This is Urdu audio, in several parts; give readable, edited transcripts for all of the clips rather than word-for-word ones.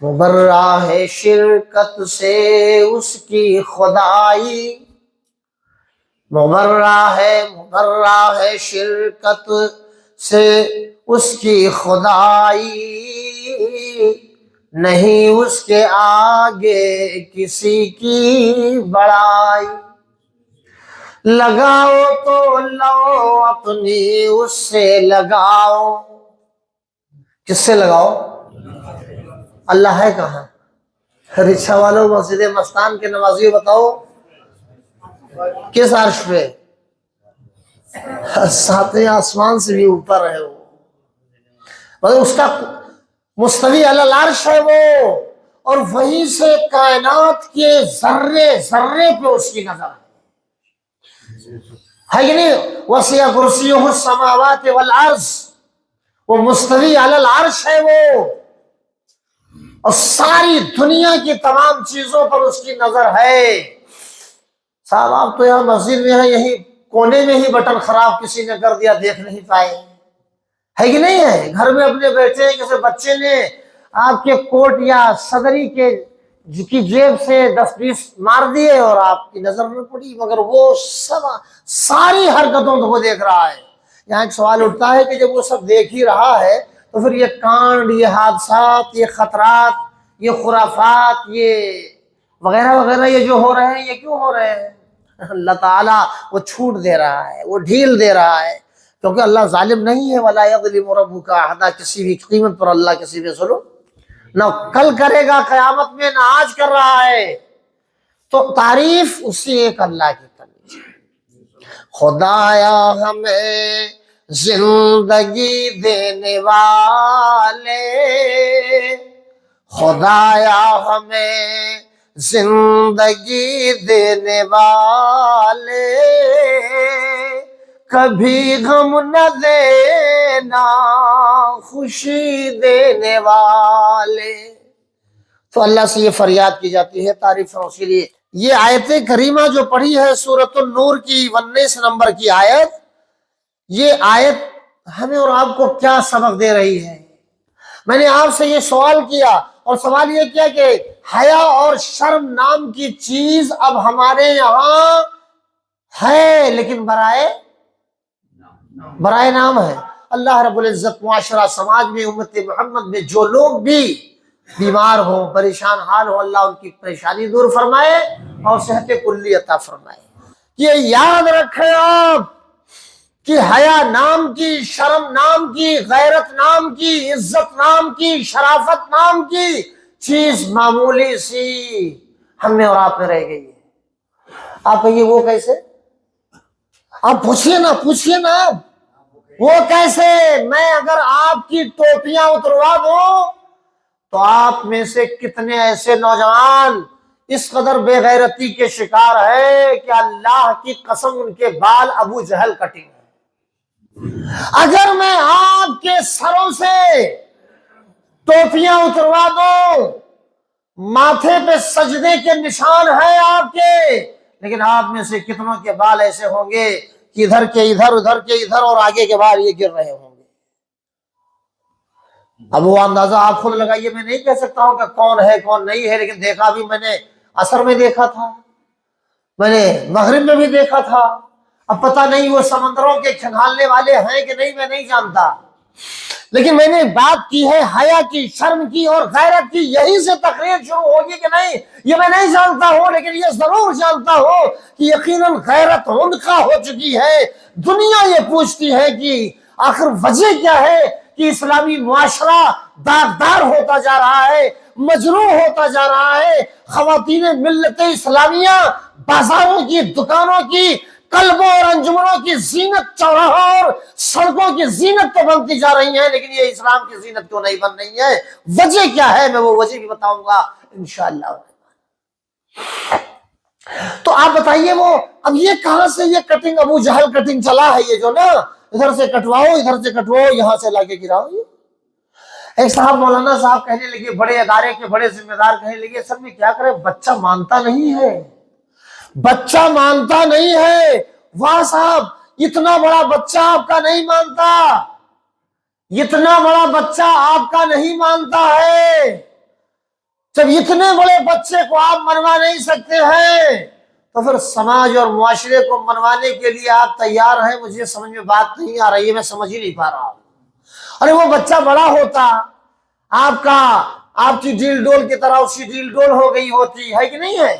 مبرہ ہے شرکت سے اس کی خدائی، مبرہ ہے شرکت سے اس کی خدائی، نہیں اس کے آگے کسی کی بڑائی۔ لگاؤ تو لو اپنی اس سے لگاؤ، کس سے لگاؤ؟ اللہ ہے کہاں؟ رکشہ والوں، مسجد مستان کے نمازیوں، بتاؤ کس عرش پہ؟ ساتویں آسمان سے بھی اوپر ہے وہ، مطلب اس کا مستوی علی العرش ہے وہ، اور وہیں سے کائنات کے ذرے ذرے پہ اس کی نظر ہے کہ نہیں؟ وسع کرسیہ السماوات والارض، وہ مستوی علی العرش ہے وہ، اور ساری دنیا کی تمام چیزوں پر اس کی نظر ہے۔ صاحب آپ تو یہاں مسجد میں ہیں، یہی کونے میں ہی بٹن خراب کسی نے کر دیا، دیکھ نہیں پائے، ہے کہ نہیں ہے؟ گھر میں اپنے بیٹھے ہیں، کسی بچے نے آپ کے کوٹ یا صدری کے کی جیب سے 10-20 مار دیے اور آپ کی نظر میں پڑی، مگر وہ سب ساری حرکتوں کو دیکھ رہا ہے۔ یہاں ایک سوال اٹھتا ہے کہ جب وہ سب دیکھ ہی رہا ہے تو پھر یہ کانڈ، یہ حادثات، یہ خطرات، یہ خرافات، یہ وغیرہ وغیرہ یہ جو ہو رہے ہیں، یہ کیوں ہو رہے ہیں؟ اللہ تعالیٰ وہ چھوٹ دے رہا ہے، وہ ڈھیل دے رہا ہے، کیونکہ اللہ ظالم نہیں ہے۔ وَلَا يَظْلِمُ رَبُّكَ أَحَدًا، کسی بھی قیمت پر اللہ کسی بھی ظلم نہ کل کرے گا قیامت میں، نہ آج کر رہا ہے۔ تو تعریف اسی ایک اللہ کی کرنی چاہیے۔ خدایا ہمیں زندگی دینے والے، خدایا ہمیں زندگی دینے والے، کبھی غم نہ دینا خوشی دینے والے۔ تو اللہ سے یہ فریاد کی جاتی ہے تعریفوں کے لیے۔ یہ آیت کریمہ جو پڑھی ہے سورۃ النور کی 19 نمبر کی آیت، یہ آیت ہمیں اور آپ کو کیا سبق دے رہی ہے؟ میں نے آپ سے یہ سوال کیا، اور سوال یہ کیا کہ حیا اور شرم نام کی چیز اب ہمارے یہاں ہے، لیکن برائے نام ہے۔ اللہ رب العزت معاشرہ سماج میں، امت محمد میں جو لوگ بھی بیمار ہو، پریشان حال ہو، اللہ ان کی پریشانی دور فرمائے اور صحت کلی عطا فرمائے۔ یہ یاد رکھیں آپ کہ حیا نام کی، شرم نام کی، غیرت نام کی، عزت نام کی، شرافت نام کی چیز معمولی سی ہم میں اور آپ میں رہ گئی ہے۔ آپ کہیے وہ کیسے؟ آپ پوچھئے نا وہ کیسے؟ میں اگر آپ کی ٹوپیاں اتروا دوں تو آپ میں سے کتنے ایسے نوجوان اس قدر بے غیرتی کے شکار ہے کہ اللہ کی قسم ان کے بال ابو جہل کٹیں گے۔ اگر میں آپ کے سروں سے ٹوپیاں اتروا دوں، ماتھے پہ سجدے کے نشان ہیں آپ کے، لیکن آپ میں سے کتنوں کے بال ایسے ہوں گے کہ ادھر کے ادھر، ادھر کے ادھر، اور آگے کے بال یہ گر رہے ہوں گے۔ اب وہ اندازہ آپ خود لگائیے۔ میں نہیں کہہ سکتا ہوں کہ کون ہے کون نہیں ہے، لیکن دیکھا بھی میں نے عصر میں دیکھا تھا، میں نے مغرب میں بھی دیکھا تھا۔ اب پتہ نہیں وہ سمندروں کے کھنگالنے والے ہیں کہ نہیں، میں نہیں جانتا، لیکن میں نے بات کی ہے حیا کی، شرم کی اور غیرت کی۔ یہی سے تقریر شروع ہوگی کہ نہیں یہ میں نہیں جانتا ہوں، لیکن یہ ضرور جانتا ہوں کہ یقیناً غیرت عنقا ہو چکی ہے۔ دنیا یہ پوچھتی ہے کہ آخر وجہ کیا ہے کہ اسلامی معاشرہ داغدار ہوتا جا رہا ہے، مجروح ہوتا جا رہا ہے۔ خواتین ملت اسلامیہ بازاروں کی، دکانوں کی، کلبوں اور انجمنوں کی زینت، چوراہوں اور سڑکوں کی زینت تو بنتی جا رہی ہیں، لیکن یہ اسلام کی زینت کیوں نہیں بن رہی ہے؟ وجہ کیا ہے؟ میں وہ وجہ بھی بتاؤں گا انشاءاللہ۔ تو آپ بتائیے وہ اب یہ کہاں سے یہ کٹنگ، ابو جہل کٹنگ چلا ہے یہ جو نا، ادھر سے کٹواؤ، ادھر سے کٹواؤ، یہاں سے لا کے گراؤ۔ ایک صاحب مولانا صاحب کہنے لگے، بڑے ادارے کے بڑے ذمہ دار کہنے لگے، سب میں کیا کرے، بچہ مانتا نہیں ہے، بچہ مانتا نہیں ہے۔ واہ صاحب، اتنا بڑا بچہ آپ کا نہیں مانتا، اتنا بڑا بچہ آپ کا نہیں مانتا ہے۔ جب اتنے بڑے بچے کو آپ منوا نہیں سکتے ہیں تو پھر سماج اور معاشرے کو منوانے کے لیے آپ تیار ہیں؟ مجھے سمجھ میں بات نہیں آ رہی ہے، میں سمجھ ہی نہیں پا رہا ہوں۔ ارے وہ بچہ بڑا ہوتا، آپ کی ڈیل ڈول کی طرح اس کی ڈیل ڈول ہو گئی ہوتی ہے کہ نہیں ہے،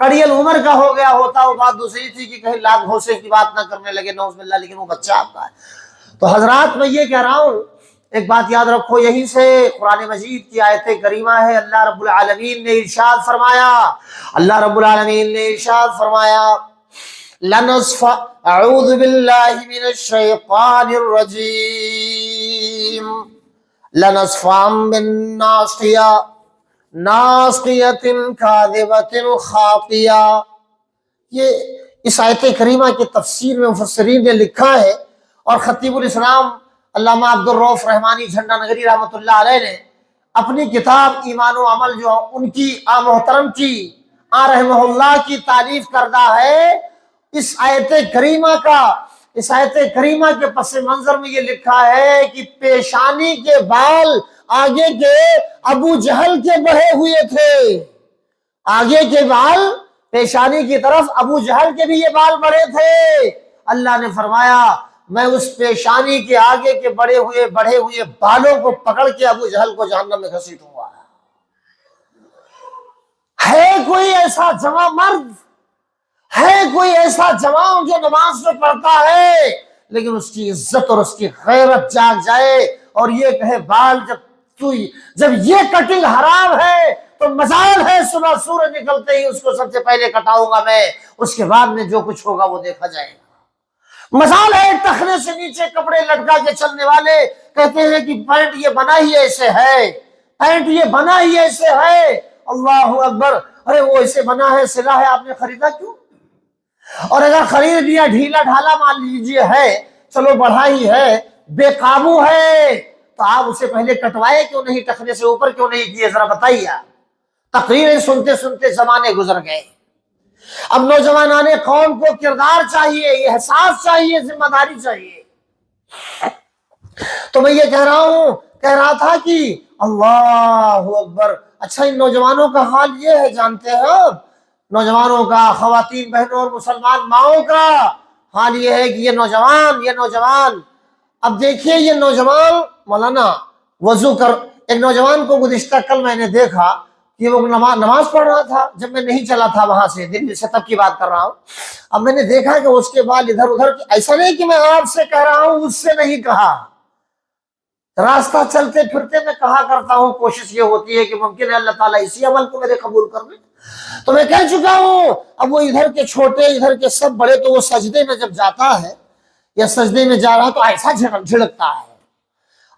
کڑیل عمر کا ہو گیا ہوتا، وہ بات دوسری تھی کہ کہیں لاکھ بھوسے کی بات نہ کرنے لگے نعوذ باللہ، لیکن وہ بچہ آپ کا ہے۔ تو حضرات میں یہ کہہ رہا ہوں، ایک بات یاد رکھو، یہیں سے قرآن مجید کی آیت کریمہ ہے۔ اللہ رب العالمین نے ارشاد فرمایا، اللہ رب العالمین نے ارشاد فرمایا اعوذ باللہ من الشیطان الرجیم لنصفعا بالناصیہ ناصیۃ کاذبۃ خاطیہ۔ یہ اس آیت کریمہ کی تفسیر میں مفسرین نے لکھا ہے، اور خطیب الاسلام علامہ عبد الرؤف رحمانی جھنڈا نگری رحمۃ اللہ علیہ نے اپنی کتاب ایمان و عمل، جو ان کی محترم کی رحمہ اللہ کی تعریف کردہ ہے، اس آیت کریمہ کے پس منظر میں یہ لکھا ہے کہ پیشانی کے بال آگے کے ابو جہل کے بڑھے ہوئے تھے، آگے کے بال پیشانی کی طرف ابو جہل کے بھی یہ بال بڑھے تھے۔ اللہ نے فرمایا میں اس پیشانی کے آگے کے بڑھے ہوئے بالوں کو پکڑ کے ابو جہل کو جہنم میں گھسیٹوں گا۔ ہے کوئی ایسا جواں مرد، ہے کوئی ایسا جوان جو نماز میں پڑھتا ہے لیکن اس کی عزت اور اس کی غیرت جاگ جائے اور یہ کہے بال جب یہ کٹنگ حرام ہے تو مجال ہے صبح سورج نکلتے ہی اس کو سب سے پہلے کٹاؤں گا میں، اس کے بعد میں جو کچھ ہوگا وہ دیکھا جائے گا۔ مجال ہے ٹخنے سے نیچے کپڑے لٹکا کے چلنے والے، کہتے ہیں کہ پینٹ یہ بنا ہی ایسے ہے، پینٹ یہ بنا ہی ایسے ہے، اللہ اکبر، ارے وہ ایسے بنا ہے، سلا ہے، آپ نے خریدا کیوں؟ اور اگر خرید لیا ڈھیلا ڈھالا مان لیجیے ہے، چلو بڑھا ہی ہے، بے قابو ہے، تو آپ اسے پہلے کٹوائے کیوں نہیں، ٹخنے سے اوپر کیوں نہیں کیے؟ ذرا بتائیے۔ تقریریں سنتے سنتے زمانے گزر گئے، اب نوجوانان قوم کو کردار چاہیے، احساس چاہیے، ذمہ داری چاہیے۔ تو میں یہ کہہ رہا تھا کہ اللہ اکبر، اچھا ان نوجوانوں کا حال یہ ہے، جانتے ہیں آپ نوجوانوں کا، خواتین بہنوں اور مسلمان ماؤں کا حال یہ ہے کہ یہ نوجوان اب دیکھیے، یہ نوجوان مولانا وضو کر، ایک نوجوان کو گزشتہ کل میں نے دیکھا کہ وہ نماز پڑھ رہا تھا، جب میں نہیں چلا تھا وہاں سے، دلی سے، تب کی بات کر رہا ہوں۔ اب میں نے دیکھا کہ اس کے بال ادھر ادھر، ایسا نہیں کہ میں آپ سے کہہ رہا ہوں، اس سے نہیں کہا، راستہ چلتے پھرتے میں کہا کرتا ہوں، کوشش یہ ہوتی ہے کہ ممکن ہے اللہ تعالیٰ اسی عمل کو میرے قبول کر لے، تو میں کہہ چکا ہوں۔ اب وہ ادھر کے چھوٹے ادھر کے سب بڑے، تو وہ سجدے میں جب جاتا ہے یا سجدے میں جا رہا تو ایسا جھڑکتا ہے۔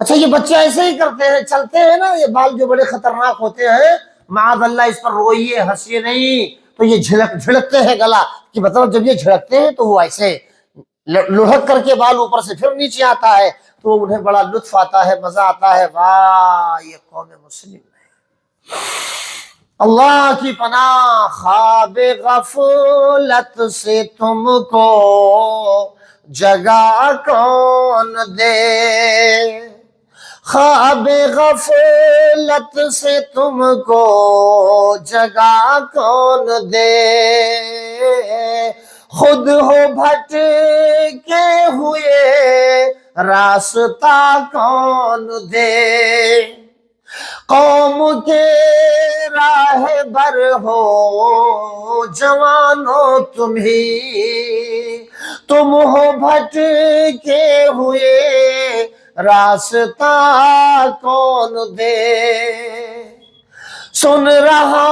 اچھا یہ بچے ایسے ہی کرتے ہیں، چلتے ہیں نا، یہ بال جو بڑے خطرناک ہوتے ہیں، معاذ اللہ اس پر روئیے ہنسیے نہیں، تو یہ جھڑکتے ہیں گلا، کہ مطلب جب یہ جھڑکتے ہیں تو وہ ایسے لڑک کر کے بال اوپر سے پھر نیچے آتا ہے، تو انہیں بڑا لطف آتا ہے، مزہ آتا ہے۔ واہ یہ قوم مسلم ہے، اللہ کی پناہ، خواب غفلت سے تم کو جگا کون دے، خواب غفلت سے تم کو جگا کون دے، خود ہو بھٹکے ہوئے راستہ کون دے، قوم کے راہ بر ہو جوانو تم ہی، تم ہو بھٹکے ہوئے راستہ کون دے، سن رہا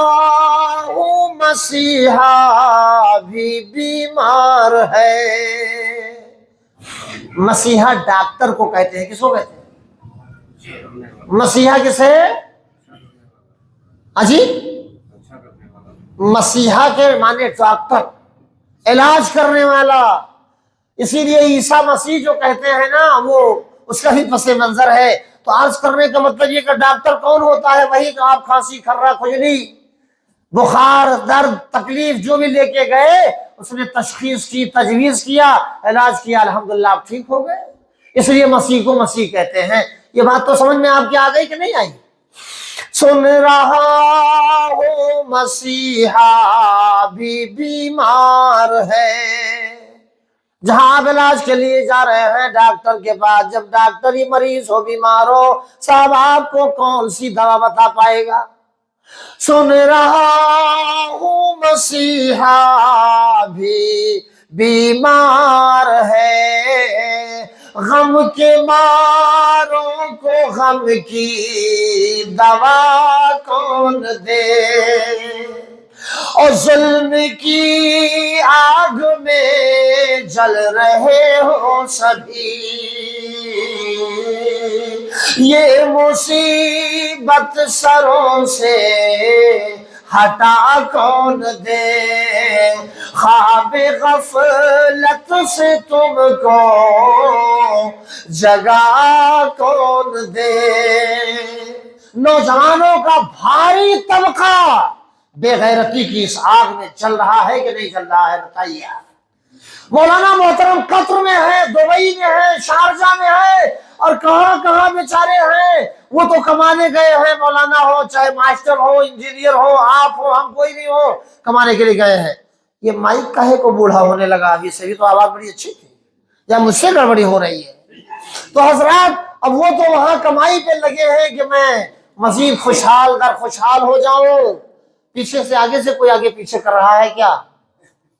ہوں مسیحا بھی بیمار ہے۔ مسیحا ڈاکٹر کو کہتے ہیں، کس کو کہتے ہیں؟ مسیحا کسے؟ اجی مسیحا کے معنی ڈاکٹر، علاج کرنے والا۔ اسی لیے عیسیٰ مسیح جو کہتے ہیں نا، وہ اس کا ہی پس منظر ہے۔ تو عرض کرنے کا مطلب یہ کہ ڈاکٹر کون ہوتا ہے؟ وہی کہ آپ کھانسی، کھرا، کھجلی، بخار، درد، تکلیف جو بھی لے کے گئے، اس نے تشخیص کی، تجویز کیا، علاج کیا، الحمدللہ آپ ٹھیک ہو گئے۔ اس لیے مسیح کو مسیح کہتے ہیں۔ یہ بات تو سمجھ میں آپ کی آ گئی کہ نہیں آئی؟ سن رہا مسیحا بھی بیمار ہے۔ جہاں آپ علاج کے لیے جا رہے ہیں ڈاکٹر کے پاس، جب ڈاکٹر ہی مریض ہو، بیمار ہو، صاحب آپ کو کون سی دوا بتا پائے گا؟ سن رہا ہوں مسیحا بھی بیمار ہے، غم کے ماروں کو غم کی دوا کون دے، اور ظلم کی آگ میں جل رہے ہو سبھی، یہ مصیبت سروں سے ہٹا کون دے، خواب غفلت سے تم کو جگا کون دے۔ نوجوانوں کا بھاری طبقہ بے غیرتی کی اس آگ میں چل رہا ہے کہ نہیں چل رہا ہے؟ بتائیے آپ۔ مولانا محترم قطر میں ہے، دبئی میں ہے، شارجہ میں ہے، اور کہاں کہاں بیچارے ہیں۔ وہ تو کمانے گئے ہیں، مولانا ہو چاہے ماسٹر ہو، انجینئر ہو، آپ ہو، ہم کوئی نہیں ہو، کمانے کے لیے گئے ہیں۔ یہ مائک کاہے کو بوڑھا ہونے لگا؟ ابھی سے بھی تو آواز بڑی اچھی تھی، یا مجھ سے گڑبڑی ہو رہی ہے؟ تو حضرات اب وہ تو وہاں کمائی پہ لگے ہیں کہ میں مزید خوشحال در خوشحال ہو جاؤں۔ پیچھے سے آگے سے کوئی آگے پیچھے کر رہا ہے کیا؟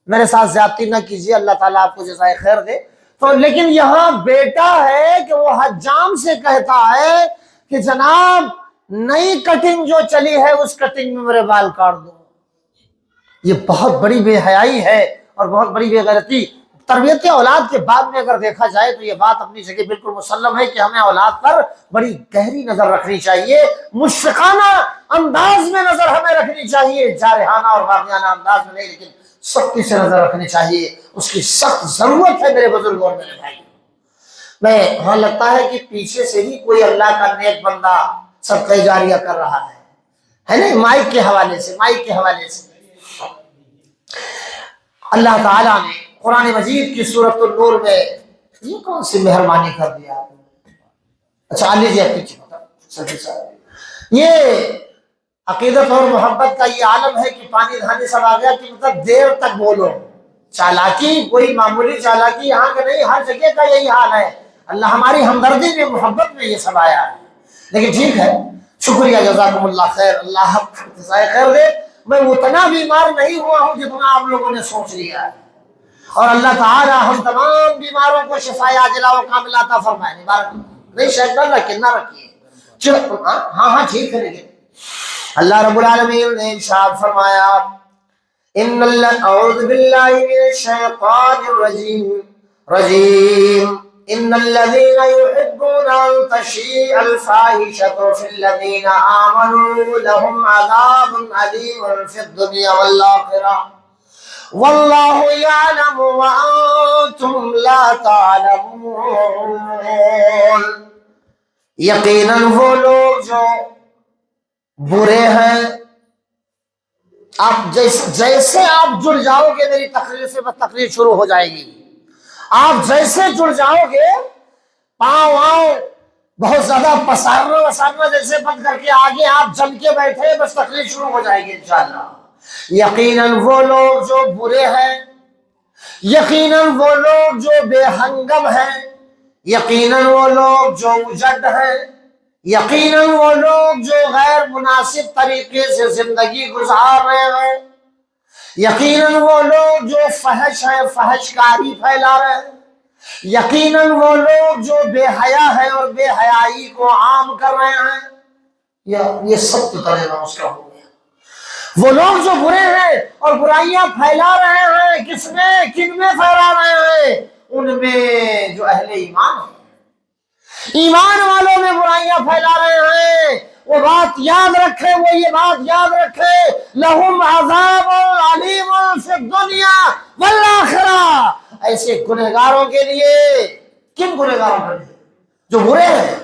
میرے ساتھ زیادتی نہ کیجیے، اللہ تعالیٰ آپ کو جزائے خیر دے۔ تو لیکن یہاں بیٹا ہے کہ وہ حجام سے کہتا ہے کہ جناب نئی کٹنگ جو چلی ہے اس کٹنگ میں میرے بال کاٹ دو۔ یہ بہت بڑی بے حیائی ہے اور بہت بڑی بے غیرتی۔ تربیت اولاد کے بعد میں اگر دیکھا جائے تو یہ بات اپنی جگہ بالکل مسلم ہے کہ ہمیں اولاد پر بڑی گہری نظر رکھنی چاہیے، مشفقانہ انداز میں نظر ہمیں رکھنی چاہیے، جارحانہ اور باغیانہ انداز میں نہیں، لیکن سختی سے نظر رکھنی چاہیے۔ اس کی سخت ضرورت ہے میرے بزرگوں اور میرے بھائی۔ میں ہاں لگتا ہے کہ پیچھے سے ہی کوئی اللہ کا نیک بندہ صدقہ جاریہ کر رہا ہے نا، مائک کے حوالے سے، مائک کے حوالے سے۔ اللہ تعالیٰ نے قرآن مجید کی سورۃ النور میں یہ کون سی مہربانی کر دیا آپ نے؟ اچھا لیجیے پیچھے، یہ عقیدت اور محبت کا یہ عالم ہے کہ پانی دھانے سب آ گیا کہ مطلب دیر تک بولو۔ چالاکی کوئی معمولی چالاکی یہاں کا نہیں، ہر جگہ کا یہی حال ہے۔ اللہ ہماری ہمدردی میں، محبت میں یہ سب آیا ہے۔ لیکن ٹھیک ہے، شکریہ، جزاکم اللہ خیر، اللہ جزائے خیر دے۔ میں اتنا بیمار نہیں ہوا ہوں جتنا آپ لوگوں نے سوچ لیا ہے، اور اللہ تعالی ہم تمام بیماروں کو شفائے عاجلہ و کاملہ عطا فرمائے۔ نہیں شیطان رکھیے، نہ رکھیے، ہاں ٹھیک ہے۔ لیکن اللہ رب العالمین نے ارشاد فرمایا، اعوذ باللہ من الشیطان الرجیم، ان الذين يحبون ان تشيع الفاحشة في الذين آمنوا لهم عذاب أليم في الدنيا والآخرة والله يعلم وأنتم لا تعلمون۔ یقیناً وہ لوگ جو برے ہیں، آپ جیسے آپ جڑ جاؤ گے، میری تقریر سے بس تقریر شروع ہو جائے گی، آپ جیسے جڑ جاؤ گے، پاؤں بہت زیادہ پسارنا وسارنا جیسے بند کر کے آگے آپ جم کے بیٹھے، بس تقریر شروع ہو جائے گی انشاءاللہ۔ یقیناً وہ لوگ جو برے ہیں، یقیناً وہ لوگ جو بے ہنگم ہیں، یقیناً وہ لوگ جو اجڑ ہیں، یقیناً وہ لوگ جو غیر مناسب طریقے سے زندگی گزار رہے ہیں، یقیناً وہ لوگ جو فحش ہیں، فحش کاری پھیلا رہے ہیں، یقیناً وہ لوگ جو بے حیا ہیں اور بے حیائی کو عام کر رہے ہیں، یہ سب تو ترجمہ اس کا ہو گیا۔ وہ لوگ جو برے ہیں اور برائیاں پھیلا رہے ہیں، کس میں، کن میں پھیلا رہے ہیں؟ ان میں جو اہل ایمان ہیں، ایمان والوں میں برائیاں پھیلا رہے ہیں۔ وہ بات یاد رکھے، وہ یہ بات یاد رکھے، لہم عذاب علیم فی الدنیا والآخرہ، ایسے گنہگاروں کے لیے، کن گنہگاروں کے لیے؟ جو برے ہیں،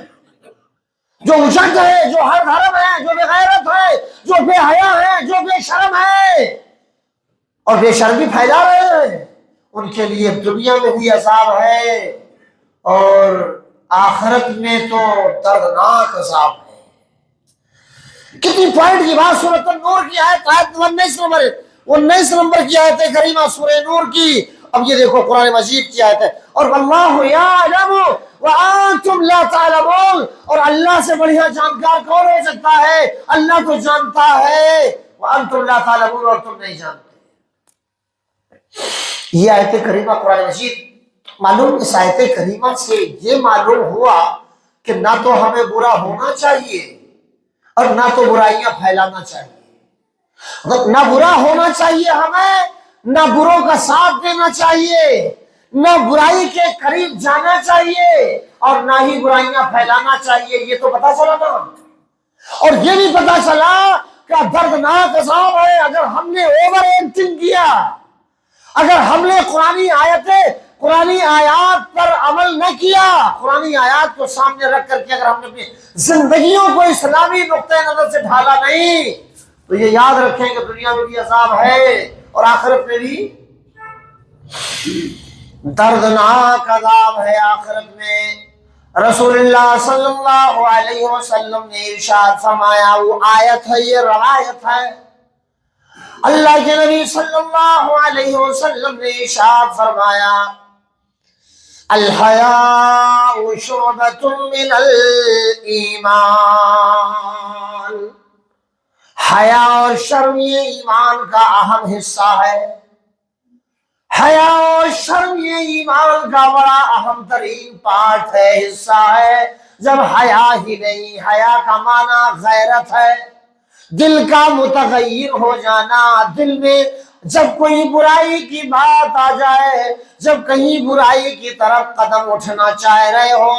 جو اجڑ ہے، جو ہر دھرم ہے، جو بے غیرت ہے، جو بے حیا ہے، جو بے شرم ہے اور بے شرمی پھیلا رہے ہیں، ان کے لیے دنیا میں بھی عذاب ہے اور آخرت میں تو دردناک عذاب ہے۔ کتنی پوائنٹ کی بات، سورۃ النور کی آیت 19 نمبر کی آیت کریمہ سورہ نور کی۔ اب یہ دیکھو قرآن مجید کی آیت ہے، اور واللہ یعلم وانتم لا تعلمون، اور اللہ سے بڑھیا جانکار کون ہو سکتا ہے؟ اللہ تو جانتا ہے، وانتم لا تعلمون، اور تم نہیں جانتے۔ یہ آیت کریمہ قرآن مجید معلوم، اس آیت کریمہ سے یہ معلوم ہوا کہ نہ تو ہمیں برا ہونا چاہیے اور نہ تو برائیاں پھیلانا چاہیے۔ نہ برا ہونا چاہیے ہمیں، نہ بروں کا ساتھ دینا چاہیے، نہ برائی کے قریب جانا چاہیے، اور نہ ہی برائیاں پھیلانا چاہیے۔ یہ تو پتا چلا نا، اور یہ بھی پتا چلا کہ دردناک عذاب ہے اگر ہم نے اوور ایکٹنگ کیا، اگر ہم نے قرآن آیات پر عمل نہ کیا، قرآن آیات کو سامنے رکھ کر کے اگر ہم نے اپنی زندگیوں کو اسلامی نقطۂ نظر سے ڈھالا نہیں، تو یہ یاد رکھیں کہ دنیا میں بھی عذاب ہے اور آخرت میں بھی دردناک عذاب ہے۔ آخرت میں رسول اللہ صلی اللہ علیہ وسلم نے ارشاد فرمایا، وہ آیت ہے، یہ روایت ہے، اللہ کے نبی صلی اللہ علیہ وسلم نے ارشاد فرمایا، الحیاء شعبۃ من الایمان، حیا اور شرم یہ ایمان کا اہم حصہ ہے۔ حیا اور شرم یہ ایمان کا بڑا اہم ترین پارٹ ہے، حصہ ہے۔ جب حیا ہی نہیں، حیا کا معنی غیرت ہے، دل کا متغیر ہو جانا۔ دل میں جب کوئی برائی کی بات آ جائے، جب کہیں برائی کی طرف قدم اٹھنا چاہ رہے ہو،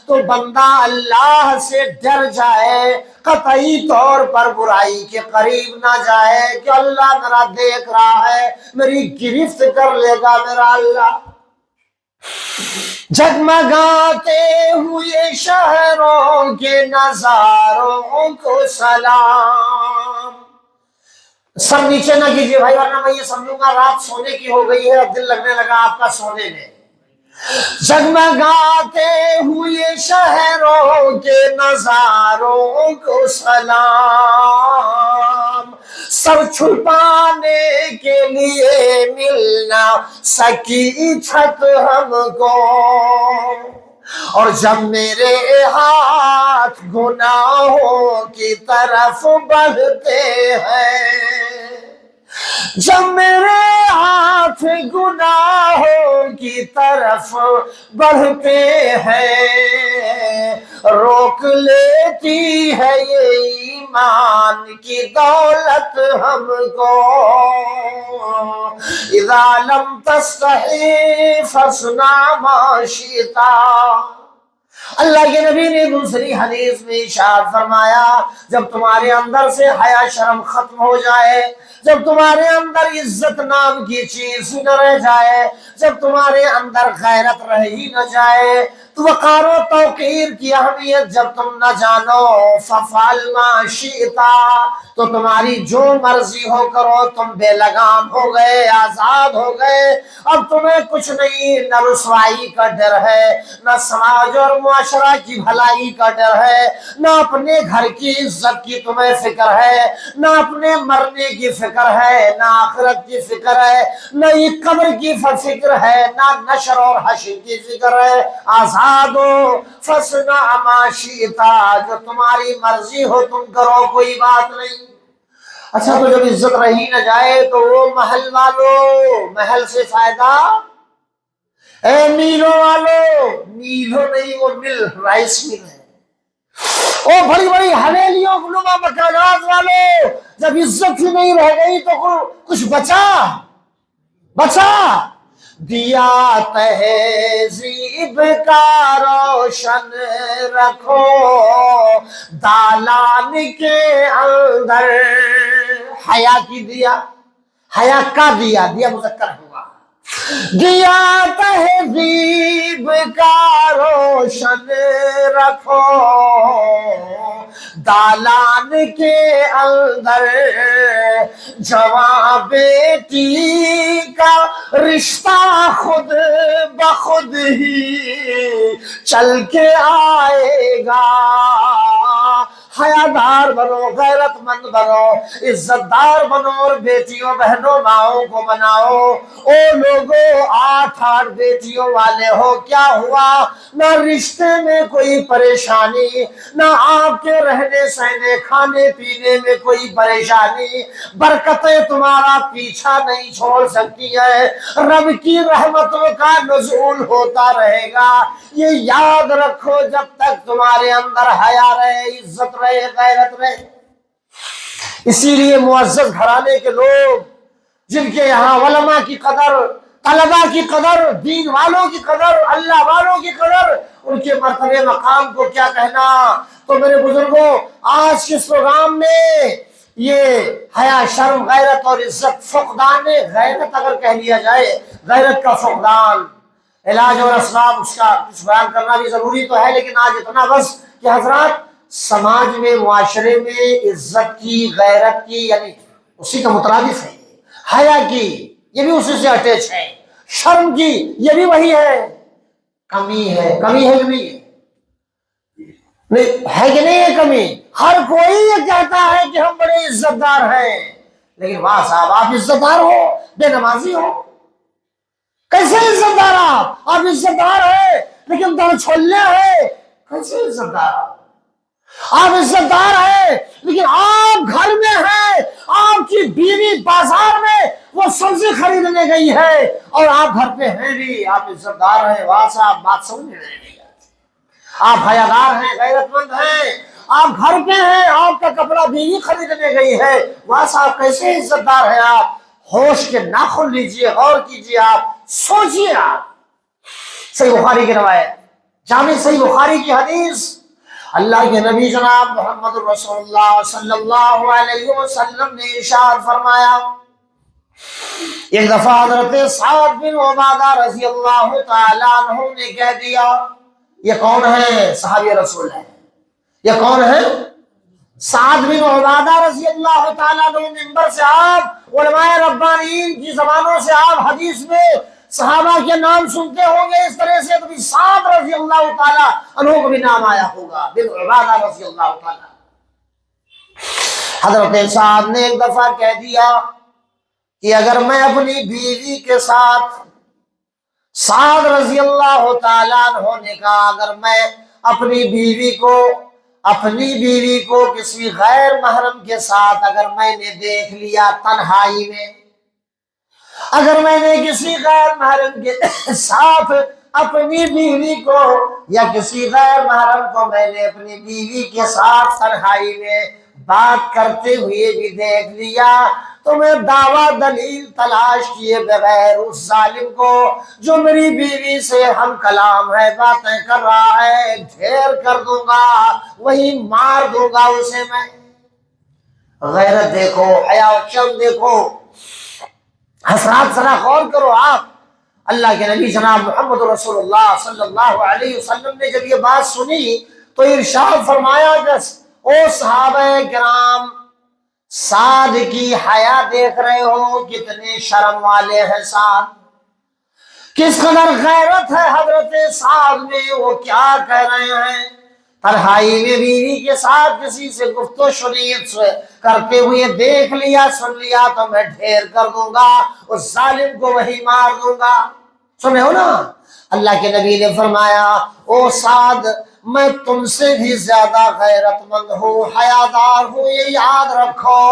تو بندہ اللہ سے ڈر جائے، قطعی طور پر برائی کے قریب نہ جائے کہ اللہ میرا دیکھ رہا ہے، میری گرفت کر لے گا میرا اللہ۔ جگمگاتے ہوئے شہروں کے نظاروں کو سلام۔ سب نیچے نہ کیجیے بھائی، ورنہ میں یہ سمجھوں گا رات سونے کی ہو گئی ہے اور دل لگنے لگا آپ کا سونے میں۔ جگمگاتے ہوئے شہروں کے نظاروں کو سلام، سر چھپانے کے لیے ملنا سکی چھت ہم کو، اور جب میرے ہاتھ گناہوں کی طرف بڑھتے ہیں، جب میرے ہاتھ گناہوں کی طرف بڑھتے ہیں، روک لیتی ہے یہ ایمان کی دولت ہم کو، اذا لم تستحی فاصنع ما شئت۔ اللہ کے نبی نے دوسری حدیث میں ارشاد فرمایا، جب تمہارے اندر سے حیا شرم ختم ہو جائے، جب تمہارے اندر عزت نام کی چیز نہ رہ جائے، جب تمہارے اندر غیرت رہ ہی نہ جائے، تو وقار و توقیر کی اہمیت جب تم نہ جانو، فَفْعَلْ مَا شِئْتَ، تو تمہاری جو مرضی ہو کرو، تم بے لگام ہو گئے، آزاد ہو گئے۔ اب تمہیں کچھ نہیں، نہ رسوائی کا ڈر ہے، نہ سماج اور معاشرہ کی بھلائی کا ڈر ہے، نہ اپنے گھر کی عزت کی تمہیں فکر ہے، نہ اپنے مرنے کی فکر ہے، نہ آخرت کی فکر ہے، نہ یہ قبر کی فکر ہے، نہ نشر اور حشر کی فکر ہے۔ آزاد ہو، فاصنع ما شئت، جو تمہاری مرضی ہو تم کرو، کوئی بات نہیں۔ اچھا، تو جب عزت رہی نہ جائے تو وہ محل والو، محل سے فائدہ، اے میلوں والو، میلوں نہیں وہ مل، رائس مل ہے، او بڑی بڑی حویلیوں نما مکانات والو، جب عزت ہی نہیں رہ گئی تو کچھ بچا دیا تہذیب کا روشن رکھو دالان کے اندر۔ حیا کی دیا، حیا کا دیا مذکر ہوا، دیا تہذیب کا روشن رکھو دالان کے اندر، جواں بیٹی کا رشتہ خود بخود ہی چل کے آئے گا، حیادار بنو، غیرت مند بنو، عزت دار بنو، اور بیٹیوں بہنوں ماؤں کو بناؤ۔ او لوگو 8 بیٹیوں والے ہو، کیا ہوا؟ نہ رشتے میں کوئی پریشانی، نہ آپ کے رہنے سہنے کھانے پینے میں کوئی پریشانی، برکتیں تمہارا پیچھا نہیں چھوڑ سکتی ہے، رب کی رحمتوں کا نزول ہوتا رہے گا۔ یہ یاد رکھو، جب تک تمہارے اندر حیا رہے، عزت رہے، غیرت رہے۔ اسی لیے معزز گھرانے کے لوگ جن کے یہاں علماء کی قدر، طلباء کی قدر، دین والوں کی قدر، اللہ والوں کی قدر، ان کے مرتبے مقام کو کیا کہنا۔ تو میرے بزرگوں، آج کے پروگرام میں یہ حیا، شرم، غیرت اور عزت، فقدان غیرت اگر کہہ لیا جائے، غیرت کا فقدان، علاج اور اسباب اس کا کچھ بیان کرنا بھی ضروری تو ہے، لیکن آج اتنا بس کہ حضرات، سماج میں، معاشرے میں عزت کی، غیرت کی، یعنی اسی کا مترادف ہے، حیا کی یہ بھی اسی سے اٹیچ ہے، شرم کی یہ بھی وہی ہے، کمی ہے کہ نہیں ہے؟ نہیں ہے کہ نہیں ہے کمی؟ ہر کوئی یہ کہتا ہے کہ ہم بڑے عزت دار ہیں، لیکن واہ صاحب، آپ عزت دار ہو، بے نمازی ہو؟ کیسے عزت دار؟ آپ عزت دار ہیں لیکن دل چھولنے ہیں، کیسے عزت دار؟ آپ عزت دار ہیں لیکن آپ گھر میں ہیں، آپ کی بیوی بازار میں وہ سبزی خریدنے گئی ہے اور آپ گھر پہ ہیں بھی، آپ عزت دار ہیں؟ واہ صاحب، بات سمجھ نہیں آتی۔ آپ حیادار ہیں، غیرت مند ہیں، آپ گھر پہ ہیں، آپ کا کپڑا بیوی خریدنے گئی ہے، واہ صاحب کیسے عزت دار ہیں آپ؟ ہوش کے ناخن لیجئے، غور کیجئے، آپ سوچئے۔ آپ صحیح بخاری کی روایت، جامع صحیح بخاری کی حدیث، اللہ کے نبی جناب محمد رسول اللہ صلی اللہ علیہ وسلم نے ارشاد فرمایا، ایک دفعہ حضرت سعد بن عبادہ رضی اللہ تعالیٰ عنہ نے کہہ دیا، یہ کون ہے؟ صحابی رسول ہے، یہ کون ہے؟ سعد بن عبادہ رضی اللہ تعالیٰ عنہ۔ منبر سے آپ، علماء ربانیین کی زبانوں سے آپ حدیث میں صحابہ کے نام سنتے ہوں گے اس طرح سے، تو سعد رضی اللہ تعالیٰ عنہ کو بھی نام آیا ہوگا، بن عبادہ رضی اللہ تعالیٰ۔ حضرت سعد نے ایک دفعہ کہہ دیا کہ اگر میں اپنی بیوی کے ساتھ، سعد رضی اللہ تعالیٰ عنہ نے کہا، اگر میں اپنی بیوی کو کسی غیر محرم کے ساتھ اگر میں نے دیکھ لیا تنہائی میں، اگر میں نے کسی غیر محرم کے ساتھ اپنی بیوی کو یا کسی غیر محرم کو میں نے اپنی بیوی کے ساتھ تنہائی میں بات کرتے ہوئے بھی دیکھ لیا، تو میں دعویٰ دلیل تلاش کیے بغیر اس ظالم کو جو میری بیوی سے ہم کلام ہے، باتیں کر رہا ہے، ڈھیر کر دوں گا، وہی مار دوں گا اسے میں۔ غیرت دیکھو، حیا و شرم دیکھو، حسرات ذرا غور کرو۔ آپ اللہ کے نبی جناب محمد رسول اللہ صلی اللہ علیہ وسلم نے جب یہ بات سنی تو ارشاد فرمایا کہ او صحابہ کرام، سعد کی حیا دیکھ رہے ہو، کتنے شرم والے ہیں سعد، کس قدر غیرت ہے حضرت سعد میں، وہ کیا کہہ رہے ہیں؟ تنہائی میں بیوی کے ساتھ کسی سے گفت و شنید کرتے ہوئے دیکھ لیا، سن لیا، تو میں ڈھیر کر دوں گا، اس ظالم کو وہی مار دوں گا۔ سنے ہو نا، اللہ کے نبی نے فرمایا، او سعد، میں تم سے بھی زیادہ غیرت مند ہوں، حیادار ہوں، یہ یاد رکھو،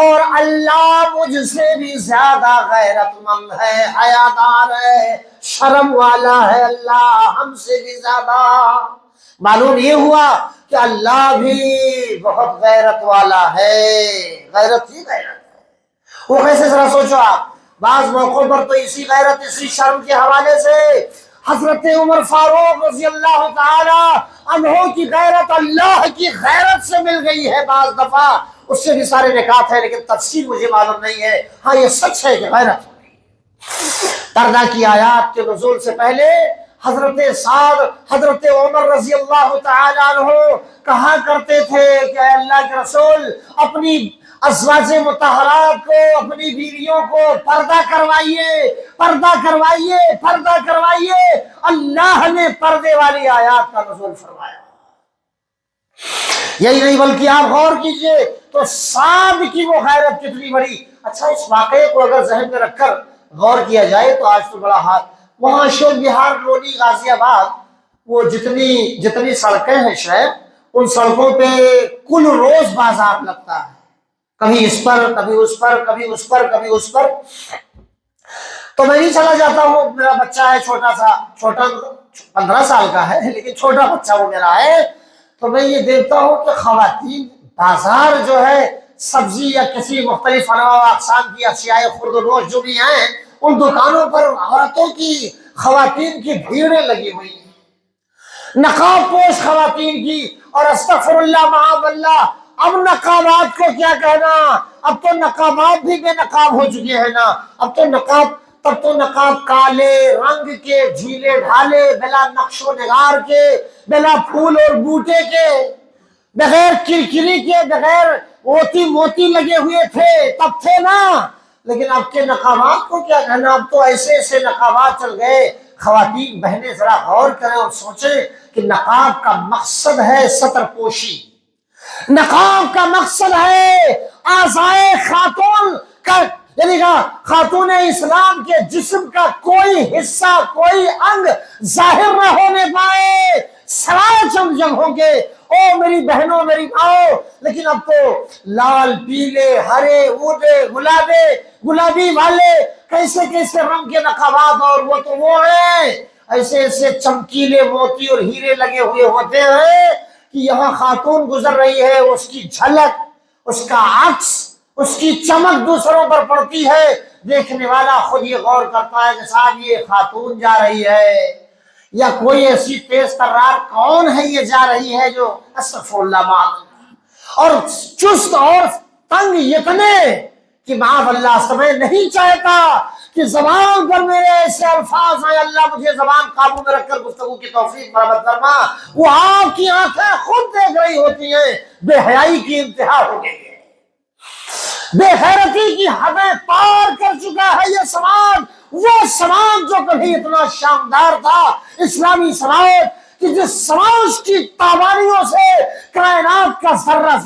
اور اللہ مجھ سے بھی زیادہ غیرت مند ہے، حیادار ہے، شرم والا ہے، اللہ ہم سے بھی زیادہ۔ معلوم یہ ہوا کہ اللہ بھی بہت غیرت والا ہے، غیرت ہی غیرت ہے۔ وہ کیسے؟ ذرا سوچو آپ، بعض موقعوں پر تو اسی غیرت، اسی شرم کے حوالے سے حضرت عمر فاروق رضی اللہ تعالی عنہ کی غیرت اللہ کی غیرت سے مل گئی ہے۔ بعض دفعہ اس سے بھی سارے نکات ہیں، لیکن تفصیل مجھے معلوم نہیں ہے۔ ہاں یہ سچ ہے کہ غیرت ہو گئی۔ پردہ کی آیات کے نزول سے پہلے حضرت سعد، حضرت عمر رضی اللہ تعالی عنہ کہا کرتے تھے کہ اے اللہ کے رسول، اپنی ازواج مطہرات کو، اپنی بیویوں کو پردہ کروائیے، پردہ کروائیے، پردہ کروائیے۔ اللہ نے پردے والی آیات کا نزول فرمایا۔ یہی نہیں بلکہ آپ غور کیجئے تو سعد کی وہ غیرت کتنی بڑی. اچھا اس واقعے کو اگر ذہن میں رکھ کر غور کیا جائے تو آج تو بڑا حال وہاں اشوک بہار لونی غازی آباد وہ جتنی سڑکیں ہیں شہر ان سڑکوں پہ کل روز بازار لگتا ہے. کبھی اس پر کبھی اس پر کبھی اس پر کبھی اس پر. تو میں نہیں چلا جاتا ہوں, میرا بچہ ہے چھوٹا 15 سال کا ہے لیکن چھوٹا بچہ وہ میرا ہے. تو میں یہ دیکھتا ہوں کہ خواتین بازار جو ہے سبزی یا کسی مختلف انواع و اقسام کی اشیاء خرد و نوش جو بھی ہیں ان دکانوں پر عورتوں کی خواتین کی بھیڑیں لگی ہوئی ہیں, نقاب پوش خواتین کی. اور استغفر اللہ معاذ اللہ, اب نقابات کو کیا کہنا, اب تو نقابات بھی بے نقاب ہو چکے ہیں نا. اب تو نقاب کالے رنگ کے جھیلے ڈھالے بلا نقش و نگار کے, بلا پھول اور بوٹے کے, بغیر کرکری کے, بغیر موتی لگے ہوئے تھے تب تھے نا. لیکن اب کے نقابات کو کیا کہنا, اب تو ایسے نقابات چل گئے. خواتین بہنیں ذرا غور کریں اور سوچیں کہ نقاب کا مقصد ہے سطر پوشی, نقاب کا مقصد ہے اعضائے خاتون کا, یعنی خاتون اسلام کے جسم کا کوئی حصہ کوئی انگ ظاہر نہ ہونے پائے, سرائے چمچم ہوں گے. او میری بہنوں میری ماؤں, لیکن اب تو لال پیلے ہرے اودے گلابی والے کیسے رنگ کے نقابات, اور وہ تو وہ ہیں ایسے چمکیلے موتی اور ہیرے لگے ہوئے ہوتے ہیں کہ یہاں خاتون گزر رہی ہے اس کی جھلک, اس کا عکس, اس کی چمک دوسروں پر پڑتی ہے. دیکھنے والا خود یہ غور کرتا ہے کہ صاحب یہ خاتون جا رہی ہے یا کوئی ایسی تیز ترار کون ہے یہ جا رہی ہے جو استغفر اللہ معاذ اللہ, اور چست اور تنگ اتنے کہ معاذ اللہ سمجھ نہیں چاہتا کہ زبان پر میرے ایسے الفاظ ہیں. اللہ مجھے زبان قابو میں رکھ کر گفتگو کی توفیق مرحمت فرما. وہ آپ کی آنکھیں خود دیکھ رہی ہوتی ہیں بے حیائی کی انتہا ہو گئی ہے, بے غیرتی کی حدیں پار کر چکا ہے یہ سماج. وہ سماج جو کبھی اتنا شاندار تھا, اسلامی سماج کہ جس سماج کی تابانیوں سے کائنات کا ذرہ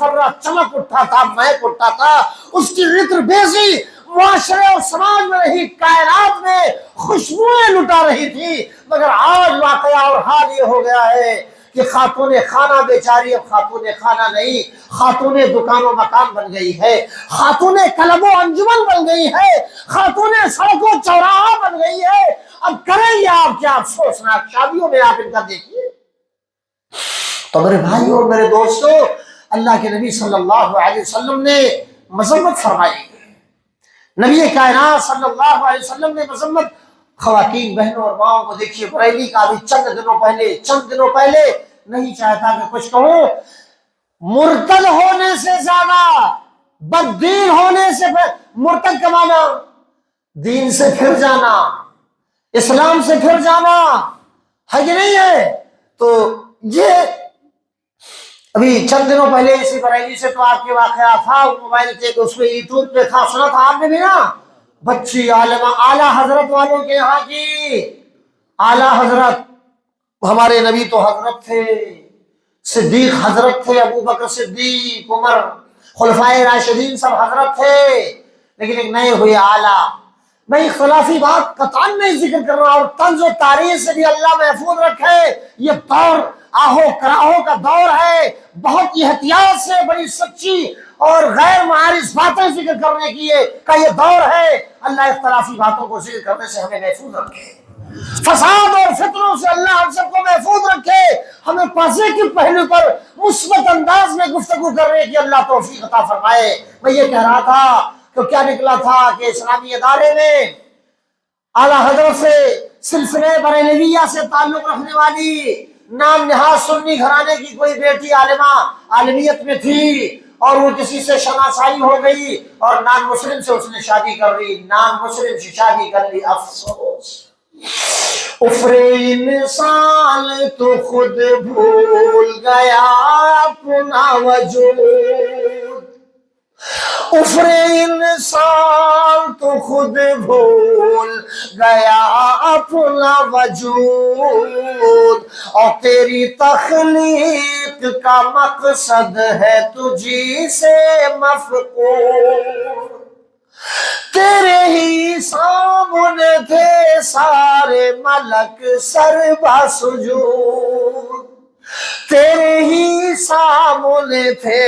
چمک اٹھا تھا, مہک اٹھا تھا, اس کی عطر بیزی معاشرے اور سماج میں رہی, کائنات میں خوشبوئیں لٹا رہی تھی. مگر آج واقعہ اور حال یہ ہو گیا ہے کہ خاتون خانہ بیچاری اب خاتون خانہ نہیں, خاتون دکان و مکان بن گئی ہے, خاتون کلب و انجمن بن گئی ہے, خاتون سڑک و چوراہا بن گئی ہے. اب کریں گے آپ کیا افسوسناک شادیوں میں آپ ان کا دیکھیے. تو میرے بھائی اور میرے دوستوں, اللہ کے نبی صلی اللہ علیہ وسلم نے مذمت فرمائی, نبی کائنات صلی اللہ علیہ وسلم نے مذمت. خواتین بہنوں اور ماؤں کو دیکھیے, بریلی کا بھی چند دنوں پہلے نہیں چاہتا کہ کچھ کہوں, مرتد ہونے سے زیادہ بددین ہونے سے, مرتد کا معنی دین سے پھر جانا, اسلام سے پھر جانا ہے کہ نہیں ہے. تو یہ ابھی چند دنوں پہلے اسی بریلی سے تو آپ کے واقعہ تھا, موبائل کے اس پہ یوٹیوب پہ تھا, سنا تھا آپ نے بھی نا, بچی عالمہ اعلیٰ حضرت والوں کے یہاں کی اعلیٰ حضرت. ہمارے نبی تو حضرت تھے, صدیق حضرت تھے, ابو بکر صدیق, عمر, خلفائے راشدین سب حضرت تھے, لیکن ایک نئے ہوئے اعلیٰ. میں اختلافی بات قطعاً نہیں ذکر کر رہا, اور طنز و تاریخ سے بھی اللہ محفوظ رکھے. یہ دور آہو کراہو کا دور ہے, بہت احتیاط سے بڑی سچی اور غیر معارض باتیں ذکر کرنے کی کا یہ دور ہے. اللہ اختلافی باتوں کو ذکر کرنے سے ہمیں محفوظ رکھے, فساد اور فتنوں سے اللہ ہم سب کو محفوظ رکھے, ہمیں پازیٹو پہلو پر مثبت انداز میں گفتگو کرنے کی اللہ توفیق عطا فرمائے. میں یہ کہہ رہا تھا تو کیا نکلا تھا کہ اسلامی ادارے میں اعلیٰ حضرت سے سلسلے بریلویہ سے تعلق رکھنے والی نام نہاد سنی گھرانے کی کوئی بیٹی عالمہ عالمیت میں تھی, اور وہ کسی سے شناسائی ہو گئی اور نان مسلم سے اس نے شادی کر لی, نان مسلم سے شادی کر لی. افسوس افر انسان تو خود بھول گیا اپنا وجود, افر انسان تو خود بھول گیا اپنا وجود، اور تیری تخلیق کا مقصد ہے تجھی سے مفقود۔ تیرے ہی سامنے تھے سارے ملک سربا سجود، تیرے ہی سامنے تھے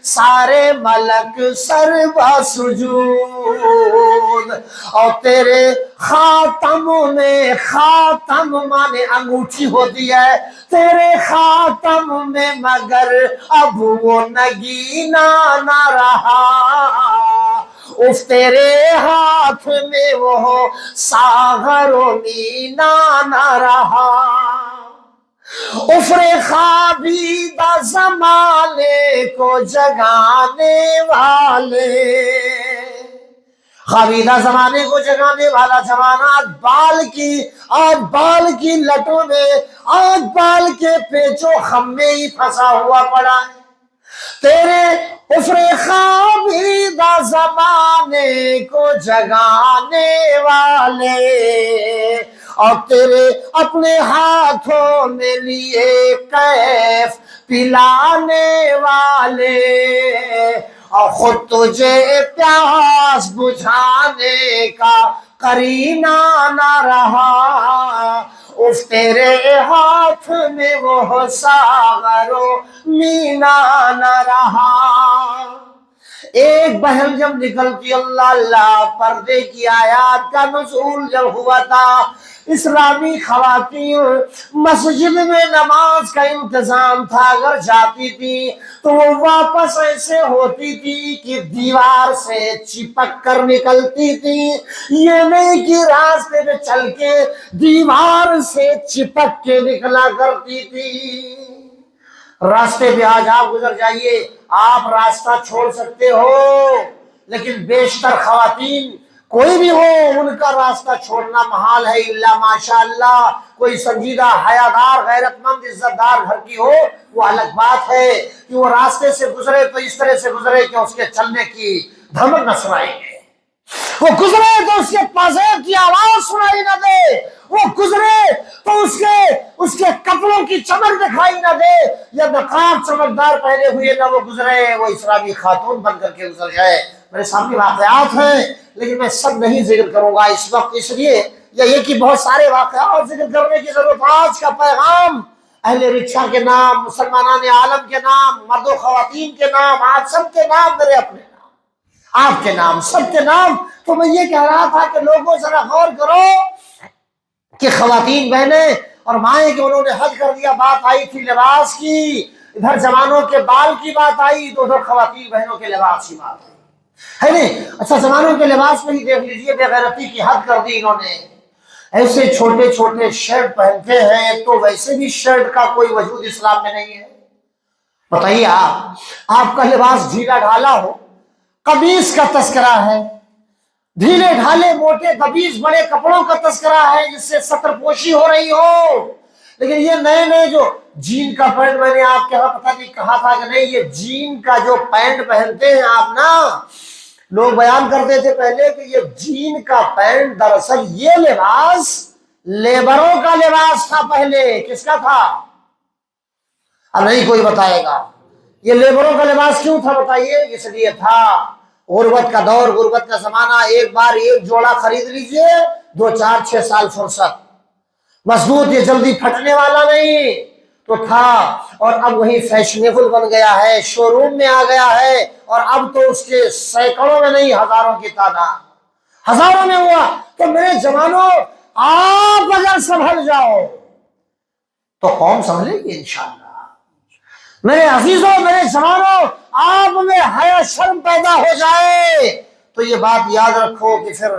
سارے ملک سربا سجود، اور تیرے خاتم میں، خاتم مانے انگوٹھی ہوتی ہے، تیرے خاتم میں مگر اب وہ نگینا نہ رہا، اف تیرے ہاتھ میں وہ ساغر و مینا نہ رہا، افر خوابیدہ زمانے کو جگانے والے، خوابیدہ زمانے کو جگانے والا زمانہ آج بال کی لٹوں میں، آج بال کے پیچو خم میں ہی پھنسا ہوا پڑا ہے۔ تیرے افر خوابیدہ زمانے کو جگانے والے، اور تیرے اپنے ہاتھوں میں لیے کیف پلانے والے، اور خود تجھے پیاس بجھانے کا قرینہ نہ رہا، اف تیرے ہاتھ میں وہ ساغر و مینا نہ رہا۔ ایک بہن جب نکلتی، اللہ اللہ، پردے کی آیات کا نزول جب ہوا تھا، اسلامی خواتین مسجد میں نماز کا انتظام تھا، اگر جاتی تھی تو وہ واپس ایسے ہوتی تھی کہ دیوار سے چپک کر نکلتی تھی، یہ نہیں کہ راستے میں چل کے دیوار سے چپک کے نکلا کرتی تھی۔ راستے پہ آج آپ گزر جائیے، آپ راستہ چھوڑ سکتے ہو، لیکن بیشتر خواتین کوئی بھی ہو ان کا راستہ چھوڑنا محال ہے، الا ماشاءاللہ کوئی سنجیدہ حیادار غیرت مند عزت دار گھر کی ہو، وہ الگ بات ہے کہ وہ راستے سے گزرے تو اس طرح سے گزرے کہ اس کے چلنے کی دھمک نہ سنائی دے، وہ گزرے تو اس کے پازیب کی آواز سنائی نہ دے، وہ گزرے تو اس کے کپڑوں کی چمک دکھائی نہ دے، یا نقاب چمکدار پہنے ہوئے نہ وہ گزرے، وہ اسلامی خاتون بن کر کے گزر جائے۔ میرے سامنے واقعات ہیں لیکن میں سب نہیں ذکر کروں گا اس وقت، اس لیے یہ کہ بہت سارے واقعات ذکر کرنے کی ضرورت۔ آج کا پیغام اہل رکشہ کے نام، مسلمانان عالم کے نام، مرد و خواتین کے نام، آج سب کے نام میرے اپنے نام، آپ کے نام، سب کے نام۔ تو میں یہ کہہ رہا تھا کہ لوگوں ذرا غور کرو کہ خواتین بہنیں اور مائیں کہ انہوں نے حد کر دیا، بات آئی تھی لباس کی، ادھر جوانوں کے بال کی بات آئی تو ادھر خواتین بہنوں کے لباس کی بات آئی، ہے نہیں؟ اچھا زمانوں کے لباس میں ہی دیکھ لیجئے، بے غیرتی کی حد کر دی انہوں نے، ایسے چھوٹے چھوٹے شرٹ پہنتے ہیں، تو ویسے بھی شرٹ کا کوئی وجود اسلام میں نہیں ہے۔ بتائیے آپ کا لباس ڈھیلا ڈھالا ہو، قمیص کا تذکرہ ہے، ڈھیلے ڈھالے موٹے قمیص بڑے کپڑوں کا تذکرہ ہے جس سے ستر پوشی ہو رہی ہو، لیکن یہ نئے جو جین کا پینٹ، میں نے آپ کے یہاں پتہ نہیں کہا تھا کہ نہیں، یہ جین کا جو پینٹ پہنتے ہیں آپ نا، لوگ بیان کرتے تھے پہلے کہ یہ جین کا پینٹ، دراصل یہ لباس لیبروں کا لباس تھا پہلے۔ کس کا تھا؟ اب نہیں کوئی بتائے گا یہ لیبروں کا لباس کیوں تھا، بتائیے۔ اس لیے تھا غربت کا دور، غربت کا زمانہ، ایک بار ایک جوڑا خرید لیجئے، 2 4 6 سال فرصت، مضبوط، یہ جلدی پھٹنے والا نہیں تو تھا، اور اب وہی فیشنیبل بن گیا ہے، شو روم میں آ گیا ہے، اور اب تو اس کے سینکڑوں میں نہیں ہزاروں کی تعداد، ہزاروں میں ہوا۔ تو میرے جوانوں، آپ اگر سنبھل جاؤ تو قوم سنبھلے گی انشاءاللہ۔ میرے عزیزوں، میرے جوانوں، آپ میں حیا شرم پیدا ہو جائے تو یہ بات یاد رکھو کہ پھر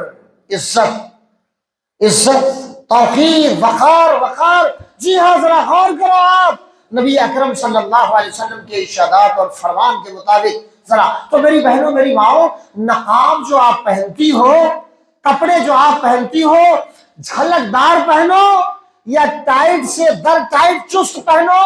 عزت، توقیر، وقار، جی ہاں، ذرا غور کرو آپ نبی اکرم صلی اللہ علیہ وسلم کے ارشادات اور فرمان کے مطابق ذرا۔ تو میری بہنوں، میری ماؤں، نقاب جو آپ پہنتی ہو، کپڑے جو آپ پہنتی ہو، جھلکدار پہنو یا ٹائٹ سے در ٹائٹ چست پہنو،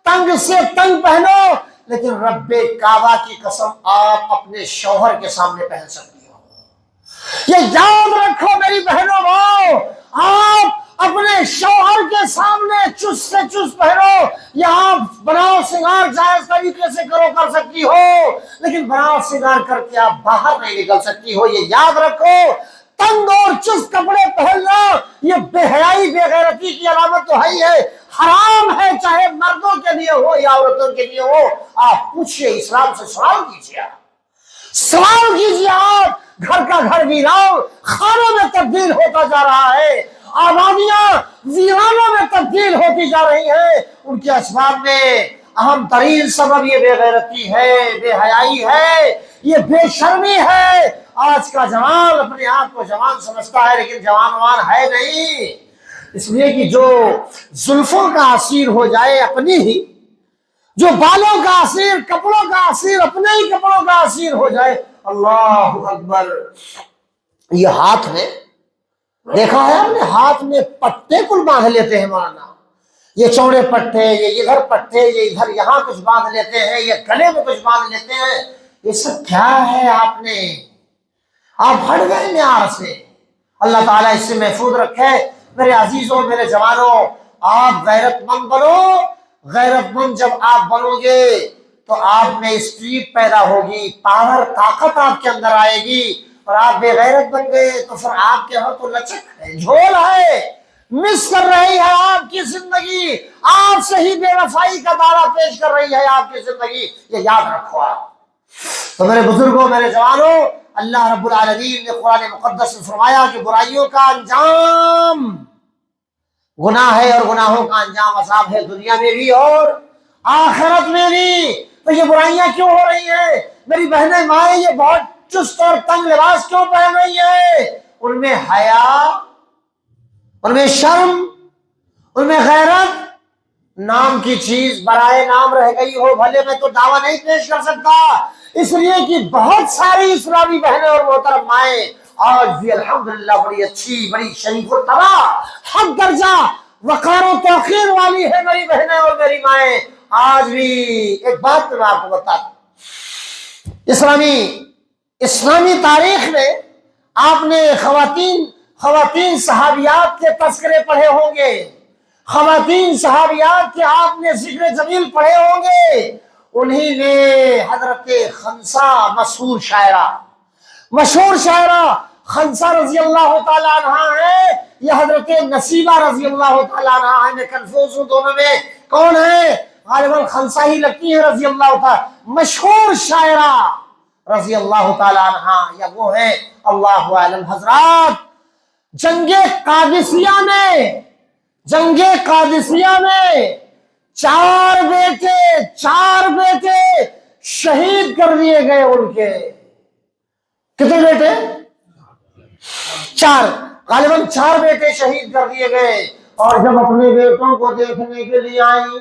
تنگ سے تنگ پہنو، لیکن رب کعبہ کی قسم آپ اپنے شوہر کے سامنے پہن سکتی ہو، یہ یاد رکھو میری بہنوں بھائیو، آپ اپنے شوہر کے سامنے چست سے چست پہنو، یا آپ بناؤ سنگار جائز طریقے سے کر سکتی ہو، لیکن بناؤ سنگار کر کے آپ باہر نہیں نکل سکتی ہو۔ یہ یاد رکھو، تنگ اور چست کپڑے پہننا یہ بے حیائی بے غیرتی کی علامت تو ہے ہی ہے، حرام ہے، چاہے مردوں کے لیے ہو یا عورتوں کے لیے ہو۔ آپ پوچھئے، اسلام سے سوال کیجئے، سوال کیجئے، آپ گھر کا گھر ویران خانوں میں تبدیل ہوتا جا رہا ہے، آبادیاں ویرانوں میں تبدیل ہوتی جا رہی ہیں، ان کے اسباب میں اہم ترین سبب یہ بے غیرتی ہے، بے حیائی ہے، یہ بے شرمی ہے۔ آج کا جوان اپنے آپ کو جوان سمجھتا ہے لیکن جوان ہے نہیں، اس لیے کہ جو زلفوں کا اسیر ہو جائے اپنی ہی، جو بالوں کا اسیر، کپڑوں کا اسیر اپنے ہی کپڑوں کا اسیر ہو جائے، اللہ اکبر۔ یہ ہاتھ میں دیکھا ہے آپ نے، ہاتھ میں پٹے کل باندھ لیتے ہیں مولانا، یہ چوڑے پٹے، یہ ادھر پٹے، یہ ادھر یہاں کچھ باندھ لیتے ہیں، یہ گلے میں کچھ باندھ لیتے ہیں، یہ سب کیا ہے؟ آپ ہٹ گئے معیار سے۔ اللہ تعالیٰ اس سے محفوظ رکھے۔ میرے عزیزوں، میرے جوانوں، آپ غیرت مند بنو۔ غیرت مند جب آپ بنو گے تو آپ میں اسپرٹ پیدا ہوگی، پاور، طاقت آپ کے اندر آئے گی، اور آپ بے غیرت بن گئے تو پھر آپ کے ہاں تو لچک ہے، جھول ہے، مس کر رہی ہے آپ کی زندگی، آپ سے ہی بے وفائی کا دعویٰ پیش کر رہی ہے آپ کی زندگی، یہ یاد رکھو آپ۔ تو میرے بزرگوں، میرے جوانوں، اللہ رب العالمین نے قرآن مقدس میں فرمایا کہ برائیوں کا انجام گناہ ہے، اور گناہوں کا انجام عذاب ہے، دنیا میں بھی اور آخرت میں بھی۔ تو یہ برائیاں کیوں ہو رہی ہیں میری بہنیں مائیں؟ یہ بہت چست اور تنگ لباس کیوں پہن رہی ہے؟ ان میں حیا، ان میں شرم، ان میں غیرت نام کی چیز برائے نام رہ گئی ہو۔ بھلے میں تو دعویٰ نہیں پیش کر سکتا، اس لیے کہ بہت ساری اسلامی بہنیں اور محترم مائیں آج بھی الحمدللہ بڑی اچھی، بڑی شریف و طبع، حق درجہ وقار و توقیر والی ہے میری بہنیں اور میری مائیں آج بھی۔ ایک بات میں آپ کو بتا دوں، اسلامی تاریخ میں آپ نے خواتین صحابیات کے تذکرے پڑھے ہوں گے، خواتین صحابیات کے آپ نے ذکر جمیل پڑھے ہوں گے۔ انہی میں حضرت خنسا، مشہور شاعرہ خنسا رضی اللہ تعالیٰ عنہ ہے، یہ حضرت نصیبہ رضی اللہ تعالیٰ عنہ ہے، میں کنفیوز ہوں دونوں میں کون ہے، غالباً خنسا ہی لگتی ہے رضی اللہ تعالیٰ، مشہور شاعرہ رضی اللہ تعالیٰ عنہ، یا وہ ہے اللہ عالم۔ حضرات، جنگ قادسیہ میں چار بیٹے شہید کر دیے گئے ان کے۔ کتنے بیٹے؟ چار، غالباً 4 بیٹے شہید کر دیے گئے۔ اور جب اپنے بیٹوں کو دیکھنے کے لیے آئی،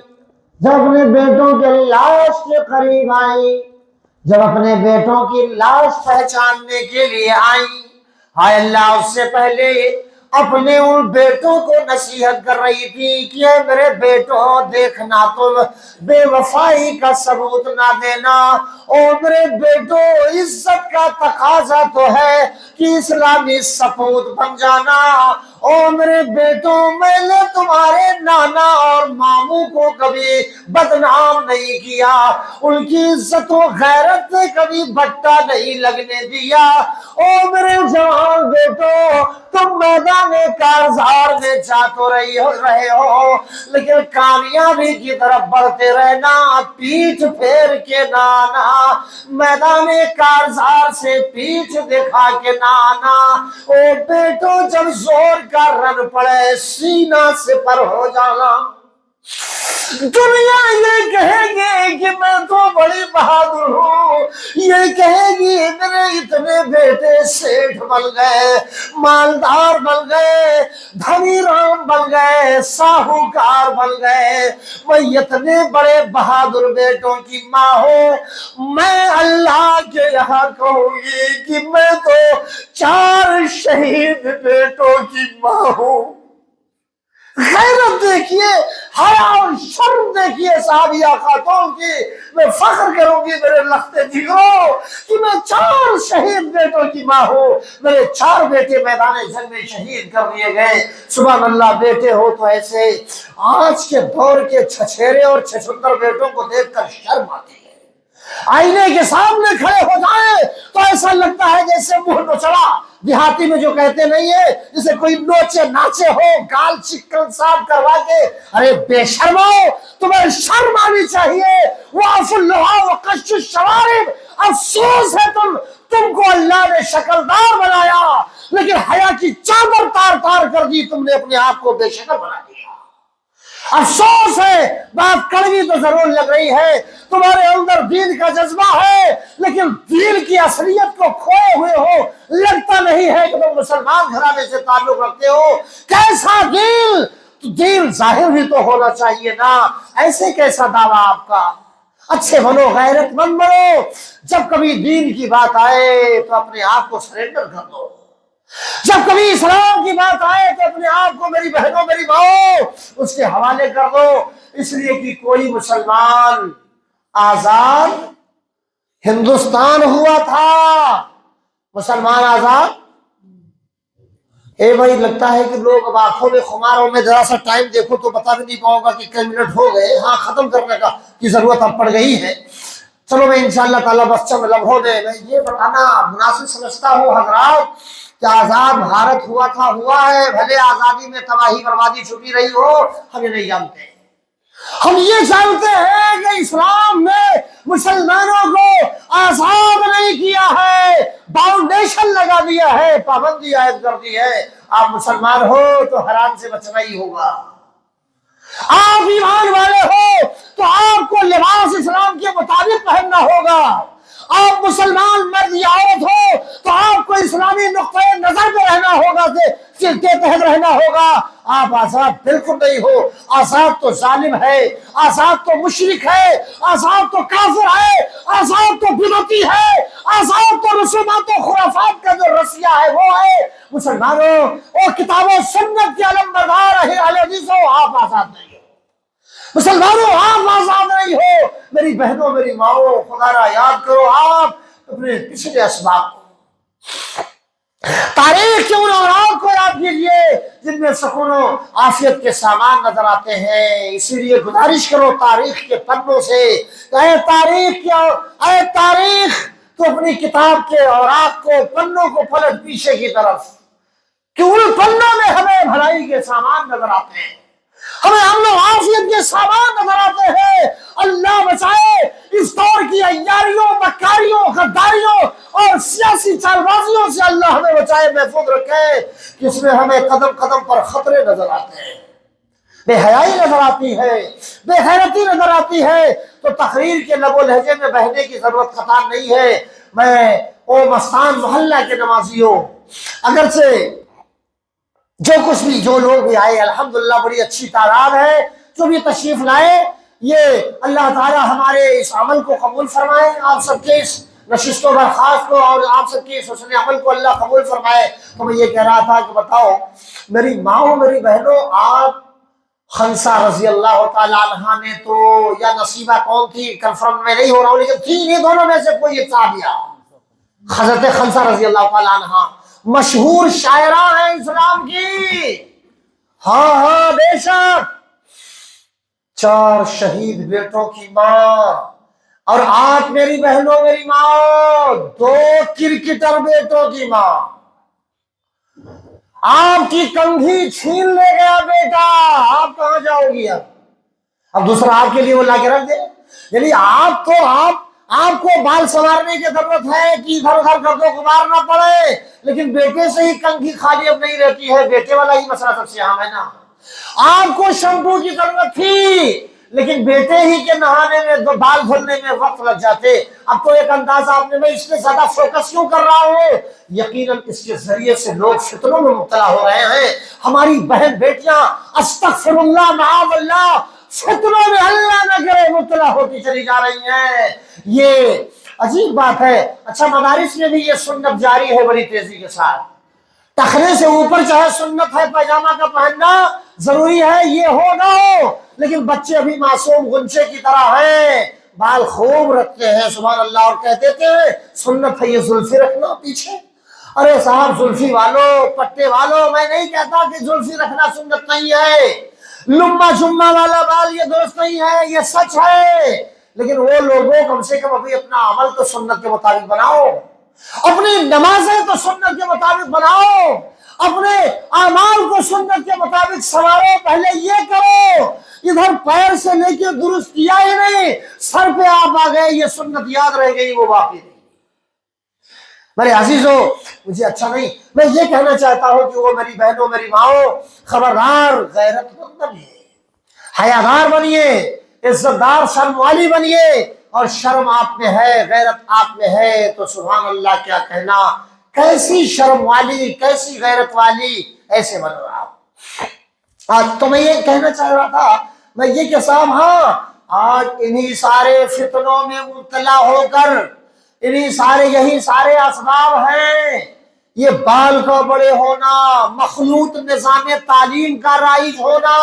جب اپنے بیٹوں کے لاش کے قریب آئی، جب اپنے بیٹوں کی لاش پہچاننے کے لیے آئی، ہائے اللہ، اس سے پہلے اپنے ان بیٹوں کو نصیحت کر رہی تھی کہ اے میرے بیٹوں، دیکھنا تم بے وفائی کا ثبوت نہ دینا، اور میرے بیٹوں، عزت کا تقاضا تو ہے کہ اسلامی سپوت بن جانا، اور میرے بیٹوں، میں نے تمہارے نانا اور ماموں کو کبھی بدنام نہیں کیا، ان کی عزت و غیرت نے کبھی بٹا نہیں لگنے دیا، اور میرے جوان بیٹوں، تم میدان کارزار میں جا تو رہے ہو، لیکن کامیابی کی طرف بڑھتے رہنا، پیٹھ پھیر کے نہ آنا، میدان کارزار سے پیٹھ دکھا کے نہ آنا۔ او بیٹو، جب زور کا رن پڑے سینہ سے پر ہو جانا۔ دنیا یہ کہے گی کہ میں تو بڑی بہادر ہوں، یہ کہے گی میرے اتنے بیٹے سیٹھ بن گئے، مالدار بن گئے، دھنی رام بن گئے، ساہوکار بن گئے، میں اتنے بڑے بہادر بیٹوں کی ماں ہوں۔ میں اللہ کے یہاں کہوں گی کہ میں تو 4 شہید بیٹوں کی ماں ہوں۔ غیرت دیکھیے، حیا اور شرم دیکھیے صحابیہ خاتون کی۔ میں فخر کروں گی میرے لخت جگرو کہ میں 4 شہید بیٹوں کی ماں ہوں۔ میرے 4 بیٹے میدان جنگ میں شہید کر دیے گئے۔ سبحان اللہ، بیٹے ہو تو ایسے۔ آج کے دور کے چھچھیرے اور چھچھندر بیٹوں کو دیکھ کر شرم آتی ہے۔ آئینے کے سامنے کھڑے ہو جائیں تو ایسا لگتا ہے جیسے منہ نوچڑا، دیہاتی میں جو کہتے نہیں ہے، جیسے کوئی نوچے ناچے ہو، گال چکن صاف کروا کے۔ ارے بے شرمو، تمہیں شرم آنی چاہیے۔ وعف اللحا وقش الشوارب، افسوس ہے تم کو اللہ نے شکلدار بنایا لیکن حیا کی چادر تار تار کر دی، تم نے اپنے آپ کو بے شکل بنا دیا۔ افسوس ہے، بات کڑوی تو ضرور لگ رہی ہے، تمہارے اندر دین کا جذبہ ہے لیکن دین کی اصلیت کو کھوئے ہوئے ہو۔ لگتا نہیں ہے کہ تم مسلمان گھرانے سے تعلق رکھتے ہو۔ کیسا دین؟ دین ظاہر بھی تو ہونا چاہیے نا، ایسے کیسا دعویٰ آپ کا؟ اچھے بنو، غیرت مند بنو، جب کبھی دین کی بات آئے تو اپنے آپ کو سرنڈر کر دو، جب کبھی اسلام کی بات آئے تو اپنے آپ کو میری بہنوں میری ماؤں اس کے حوالے کر دو۔ اس لیے کہ کوئی مسلمان آزاد ہندوستان ہوا تھا، مسلمان آزاد۔ اے بھائی، لگتا ہے کہ لوگ اب آنکھوں میں خماروں میں ذرا سا ٹائم دیکھو تو بتا بھی نہیں پاؤں گا کہ کئی منٹ ہو گئے۔ ہاں، ختم کرنے کی ضرورت اب پڑ گئی ہے۔ چلو میں انشاءاللہ تعالیٰ بس چند لمحوں میں یہ بتانا مناسب سمجھتا ہوں حضرات کہ آزاد بھارت ہوا تھا، ہوا ہے، بھلے آزادی میں تباہی بربادی چھپی رہی ہو، ہم یہ نہیں جانتے۔ ہم یہ جانتے ہیں کہ اسلام نے مسلمانوں کو آزاد نہیں کیا ہے، باؤنڈیشن لگا دیا ہے، پابندی عائد کر دی ہے۔ آپ مسلمان ہو تو حرام سے بچنا ہی ہوگا، آپ ایمان والے ہو تو آپ کو لباس اسلام کے مطابق پہننا ہوگا، آپ مسلمان مرد یا عورت ہو تو آپ کو اسلامی نقطۂ نظر پہ رہنا ہوگا، کے تحت رہنا ہوگا۔ آپ آزاد بالکل نہیں ہو۔ آزاد تو ظالم ہے، آزاد تو مشرک ہے، آزاد تو کافر ہے، آزاد تو بدعتی ہے، آزاد تو رسومات و خرافات کا جو رسیہ ہے وہ ہے۔ مسلمانوں، وہ کتاب و سنت کے علم بردار اہل حدیثوں، آپ آزاد نہیں ہو۔ مسلمانوں، آپ آزاد نہیں ہو۔ میری بہنوں میری ماؤں، خدا را یاد کرو آپ اپنے پچھلے اسباب کو، تاریخ کے ان اوراق کو یاد کیجیے جن میں سکون و عافیت کے سامان نظر آتے ہیں۔ اسی لیے گزارش کرو تاریخ کے پنوں سے، اے تاریخ تو اپنی کتاب کے اوراق کو، پنوں کو پلٹ پیچھے کی طرف، کہ ان پنوں میں ہمیں بھلائی کے سامان نظر آتے ہیں، ہمیں امن و عافیت کے سامان نظر آتے ہیں۔ اللہ بچائے اس دور کی عیاریوں، مکاریوں، غداریوں اور سیاسی چال بازیوں سے اللہ ہمیں بچائے، محفوظ رکھے، کہ اس میں ہمیں قدم قدم پر خطرے نظر آتے ہیں، بے حیائی نظر آتی ہے، بے غیرتی نظر آتی ہے۔ تو تقریر کے لب و لہجے میں بہنے کی ضرورت قطع نہیں ہے۔ میں او مستان محلہ کے نمازیوں، اگرچہ جو کچھ بھی، جو لوگ بھی آئے الحمدللہ بڑی اچھی تعداد ہے، جو بھی تشریف لائے، یہ اللہ تعالی ہمارے اس عمل کو قبول فرمائے، آپ سب کے اس نشست و برخاست کو اور آپ سب کے اس حسن عمل کو اللہ قبول فرمائے۔ تو میں یہ کہہ رہا تھا کہ بتاؤ میری ماؤں میری بہنوں، آپ خنسا رضی اللہ تعالی عنہ نے تو، یا نصیبہ کون تھی کنفرم میں نہیں ہو رہا ہوں لیکن تھی انہیں دونوں میں سے کوئی ایک صحابیہ، حضرت خنسا رضی اللہ تعالی عنہ مشہور شاعرہ ہیں اسلام کی۔ ہاں ہاں بے شک، 4 شہید بیٹوں کی ماں، اور آپ میری بہنوں میری ماں 2 کرکٹر بیٹوں کی ماں۔ آپ کی کنگھی چھین لے گیا بیٹا، آپ کہاں جاؤ گی؟ اب دوسرا آپ کے لیے وہ لا کے رکھ دے۔ یعنی آپ کو بال سنوارنے کی ضرورت ہے کہ ادھر ادھر گردوں غبار نہ پڑے، لیکن بیٹے سے ہی کنگھی خالی اب نہیں رہتی ہے، بیٹے والا ہی مسئلہ سب سے اہم ہے نا۔ آپ کو شیمپو کی ضرورت تھی لیکن بیٹے ہی کے نہانے میں، بال دھلنے میں وقت لگ جاتے۔ اب تو ایک اندازہ آپ نے، میں اس پہ زیادہ فوکس کیوں کر رہا ہوں، یقیناً اس کے ذریعے سے لوگ فتنوں میں مبتلا ہو رہے ہیں۔ ہماری بہن بیٹیاں استغفر اللہ معاذ اللہ فتنوں میں اللہ نہ کرے مبتلا ہوتی چلی جا رہی ہیں۔ یہ عجیب بات ہے۔ اچھا، مدارس میں بھی یہ سنت جاری ہے بڑی تیزی کے ساتھ، ٹخنے سے اوپر چاہے سنت ہے پائجامہ کا پہننا، ضروری ہے یہ ہو نہ ہو، لیکن بچے ابھی معصوم غنچے کی طرح ہیں، بال خوب رکھتے ہیں سبحان اللہ، اور کہتے تھے سنت ہے یہ زلفی رکھنا پیچھے۔ ارے صاحب زلفی والو، پٹے والو، میں نہیں کہتا کہ زلفی رکھنا سنت نہیں ہے، لمبا جمعہ والا بال یہ درست نہیں ہے، یہ سچ ہے، لیکن وہ لوگوں کم سے کم ابھی اپنا عمل تو سنت کے مطابق بناؤ، اپنی نمازیں تو سنت کے مطابق بناؤ، اپنے اعمال کو سنت کے مطابق سنوارو، پہلے یہ کرو، ادھر پیر سے لے کے درست کیا ہی نہیں، سر پہ آپ آ گئے، یہ سنت یاد رہ گئی، وہ باقی نہیں۔ میرے عزیزو، مجھے اچھا نہیں، میں یہ کہنا چاہتا ہوں کہ وہ میری بہنوں، میری ماؤں، خبردار غیرت مند بنیے، حیادار بنیے، عزت دار شرم والی بنیے، اور شرم آپ میں ہے، غیرت آپ میں ہے تو سبحان اللہ کیا کہنا، کیسی شرم والی، کیسی غیرت والی، ایسے بنو آپ۔ آج تو میں یہ کہنا چاہ رہا تھا، میں یہ کہ صاحب ہاں آج انہی سارے فتنوں میں مبتلا ہو کر، یہی سارے اسباب ہیں، یہ بال کا بڑے ہونا، مخلوط نظام تعلیم کا رائج ہونا،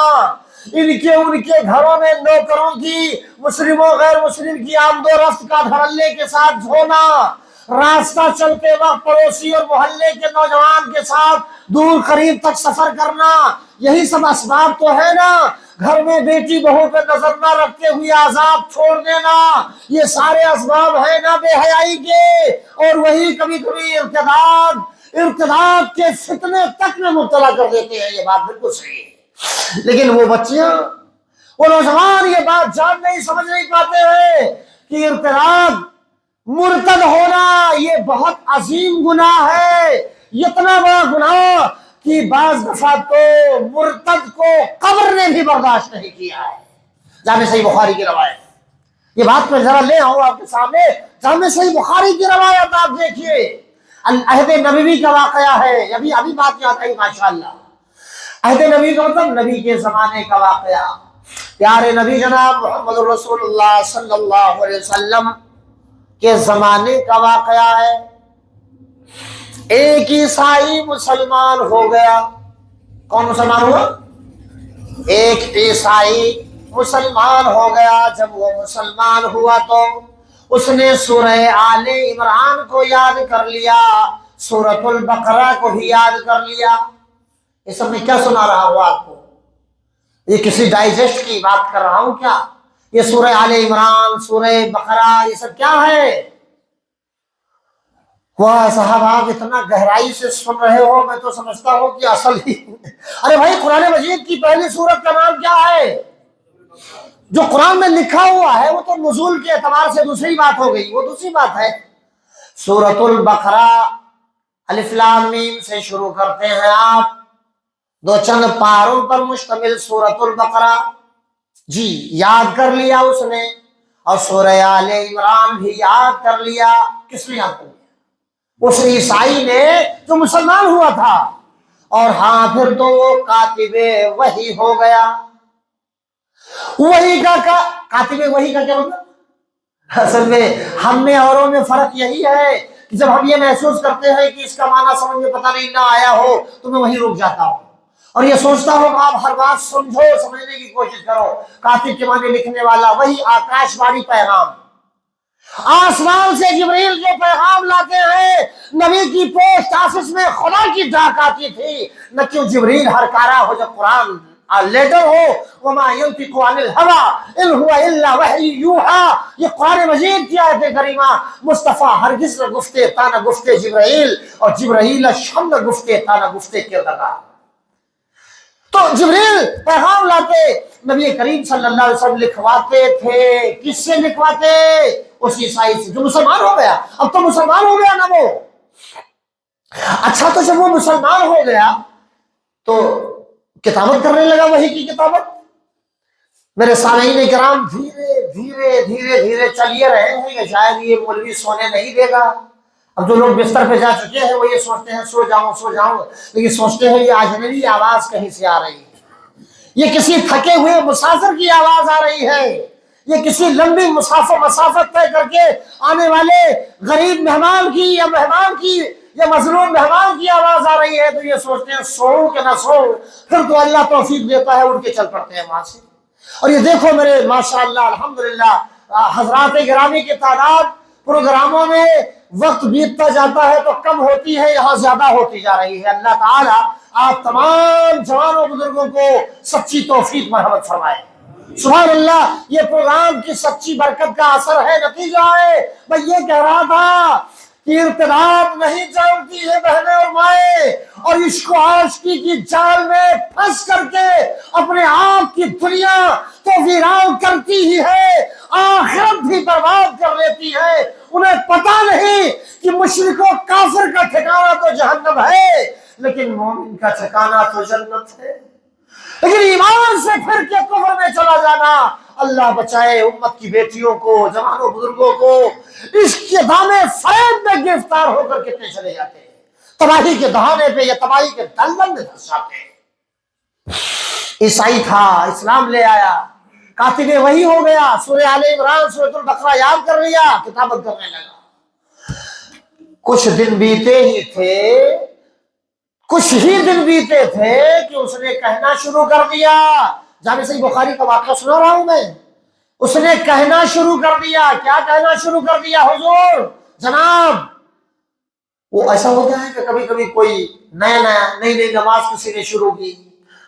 ان کے گھروں میں نوکروں کی، مسلم و غیر مسلم کی آمد و رفت کا دھڑلے کے ساتھ ہونا، راستہ چلتے وقت پڑوسی اور محلے کے نوجوان کے ساتھ دور قریب تک سفر کرنا، یہی سب اسباب تو ہے نا، گھر میں بیٹی بہو پہ نظر نہ رکھتے ہوئے عذاب چھوڑ دینا، یہ سارے اسباب ہیں نا بے حیائی کے، اور وہی کبھی کبھی ارتداد کے فتنے تک میں مبتلا کر دیتے ہیں، یہ بات بالکل صحیح ہے، لیکن وہ بچیاں، وہ نوجوان یہ بات جان نہیں، سمجھ نہیں پاتے ہیں کہ ارتداد، مرتد ہونا یہ بہت عظیم گناہ ہے، اتنا بڑا گناہ کہ بعض دفعہ تو مرتد کو قبر نے بھی برداشت نہیں کیا ہے۔ جامع صحیح بخاری کی روایت، یہ بات میں ذرا لے آؤں آپ کے سامنے، جامع صحیح بخاری کی روایت آپ دیکھیے، عہد نبوی کا واقعہ ہے، ابھی بات یاد آئی ماشاءاللہ، عہد نبی کا مطلب نبی کے زمانے کا واقعہ، پیارے نبی جناب محمد رسول اللہ صلی اللہ علیہ وسلم کے زمانے کا واقعہ ہے۔ ایک عیسائی مسلمان ہو گیا، کون مسلمان ہوا؟ ایک عیسائی مسلمان ہو گیا، جب وہ مسلمان ہوا تو اس نے سورہ آل عمران کو یاد کر لیا، سورۃ البقرہ کو بھی یاد کر لیا۔ یہ سب میں کیا سنا رہا ہوں آپ کو؟ یہ کسی ڈائجسٹ کی بات کر رہا ہوں کیا؟ یہ سورہ آل عمران، سورہ بقرہ، یہ سب کیا ہے؟ واہ صاحب آپ اتنا گہرائی سے سن رہے ہو، میں تو سمجھتا ہوں کہ اصل ہی ارے بھائی قرآن مجید کی پہلی سورت کا نام کیا ہے؟ جو قرآن میں لکھا ہوا ہے وہ تو نزول کے اعتبار سے دوسری بات ہو گئی، وہ دوسری بات ہے۔ سورۃ البقرہ الف لام میم سے شروع کرتے ہیں آپ، دو چند پاروں پر مشتمل سورۃ البقرہ، جی یاد کر لیا اس نے، اور سورہ آل عمران بھی یاد کر لیا۔ کس نے یاد کر لیا؟ اس عیسائی نے جو مسلمان ہوا تھا، اور ہاں پھر تو وہ کاتب وحی ہو گیا۔ وحی کا کاتب وحی کا کیا مطلب؟ اصل میں ہم میں اوروں میں فرق یہی ہے کہ جب ہم یہ محسوس کرتے ہیں کہ اس کا معنی سمجھ میں پتہ نہیں نہ آیا ہو تو میں وہیں رک جاتا ہوں، اور یہ سوچتا ہوں کہ آپ ہر بات سمجھو، سمجھنے کی کوشش کرو۔ کاتب کے معنی لکھنے والا، وہی آکاش واری پیغام، آسمان سے جبریل جو پیغام لاتے ہیں، نبی کی پوسٹ آفس میں خدا کی ڈاک آتی تھی، نہ کیوں جبریل ہر کارا ہو جب قرآن لیٹر ہو، وما ينطق عن الهوى ان هو الا وحی یوحى، یہ قرآن مجید کی آیت کریمہ، مصطفیٰ ہرگز نہ گفتے تا نہ گفتے جبرائیل، اور جبرائیل شم نہ گفتے تا نہ گفتے کردگار۔ تو جبریل پیغام لاتے، نبی کریم صلی اللہ علیہ وسلم لکھواتے تھے، کس سے لکھواتے؟ اس عیسائی سے جو مسلمان ہو گیا۔ اب تو مسلمان ہو گیا نا وہ، اچھا تو جب وہ مسلمان ہو گیا تو کتابت کرنے لگا، وحی کی کتابت۔ میرے سامعین کرام، دھیرے دھیرے دھیرے دھیرے چلیے رہے ہیں کہ شاید یہ مولوی سونے نہیں دے گا۔ اب جو لوگ بستر پہ جا چکے ہیں وہ یہ سوچتے ہیں سو جاؤں، لیکن سوچتے ہیں یہ اجنبی آواز کہیں سے آ رہی ہے، یہ کسی تھکے ہوئے مسافر کی آواز آ رہی ہے، یہ کسی لمبی مسافت طے کر کے آنے والے غریب مہمان کی یا مہمان کی یہ مظلوم مہمان کی آواز آ رہی ہے تو یہ سوچتے ہیں سو کہ نہ سو، پھر تو اللہ توفیق دیتا ہے، اٹھ کے چل پڑتے ہیں وہاں سے۔ اور یہ دیکھو میرے ماشاءاللہ الحمدللہ حضرات گرامی کی تعداد پروگراموں میں وقت بیتتا جاتا ہے تو کم ہوتی ہے، یہاں زیادہ ہوتی جا رہی ہے۔ اللہ تعالیٰ آپ تمام جوانوں بزرگوں کو سچی توفیق مرحمت فرمائے۔ سبحان اللہ، یہ پروگرام کی سچی برکت کا اثر ہے، نتیجہ ہے۔ میں یہ کہہ رہا تھا کہ ارتداد نہیں جانتی ہے بہنیں اور مائیں، اور عشق و عاشقی کی جال میں پھنس کر کے اپنے آپ کی دنیا تو ویران کرتی ہی ہے، آخرت بھی برباد کر لیتی ہے۔ انہیں پتہ نہیں کہ مشرک و کافر کا ٹھکانہ تو جہنم ہے، لیکن مومن کا ٹھکانہ تو جنت ہے۔ لیکن ایمان سے پھر کے کفر میں چلا جانا، اللہ بچائے امت کی بیٹیوں کو، جوانوں بزرگوں کو اس کے دامے فریب میں گرفتار ہو کر کتنے چلے جاتے ہیں، تباہی کے دہانے پہ یا تباہی کے دلدل میں پھنس جاتے ہیں۔ عیسائی تھا، اسلام لے آیا، کاتب وحی ہو گیا، سورہ آل عمران سورۃ البقرہ یاد کر لیا، کتابت کرنے لگا۔ کچھ دن بیتے ہی تھے کہ اس نے کہنا شروع کر دیا، جامع صحیح بخاری کا واقعہ سنا رہا ہوں میں، اس نے کہنا شروع کر دیا۔ کیا کہنا شروع کر دیا؟ حضور جناب، وہ ایسا ہوتا ہے کہ کبھی کبھی کوئی نئی نماز کسی نے شروع کی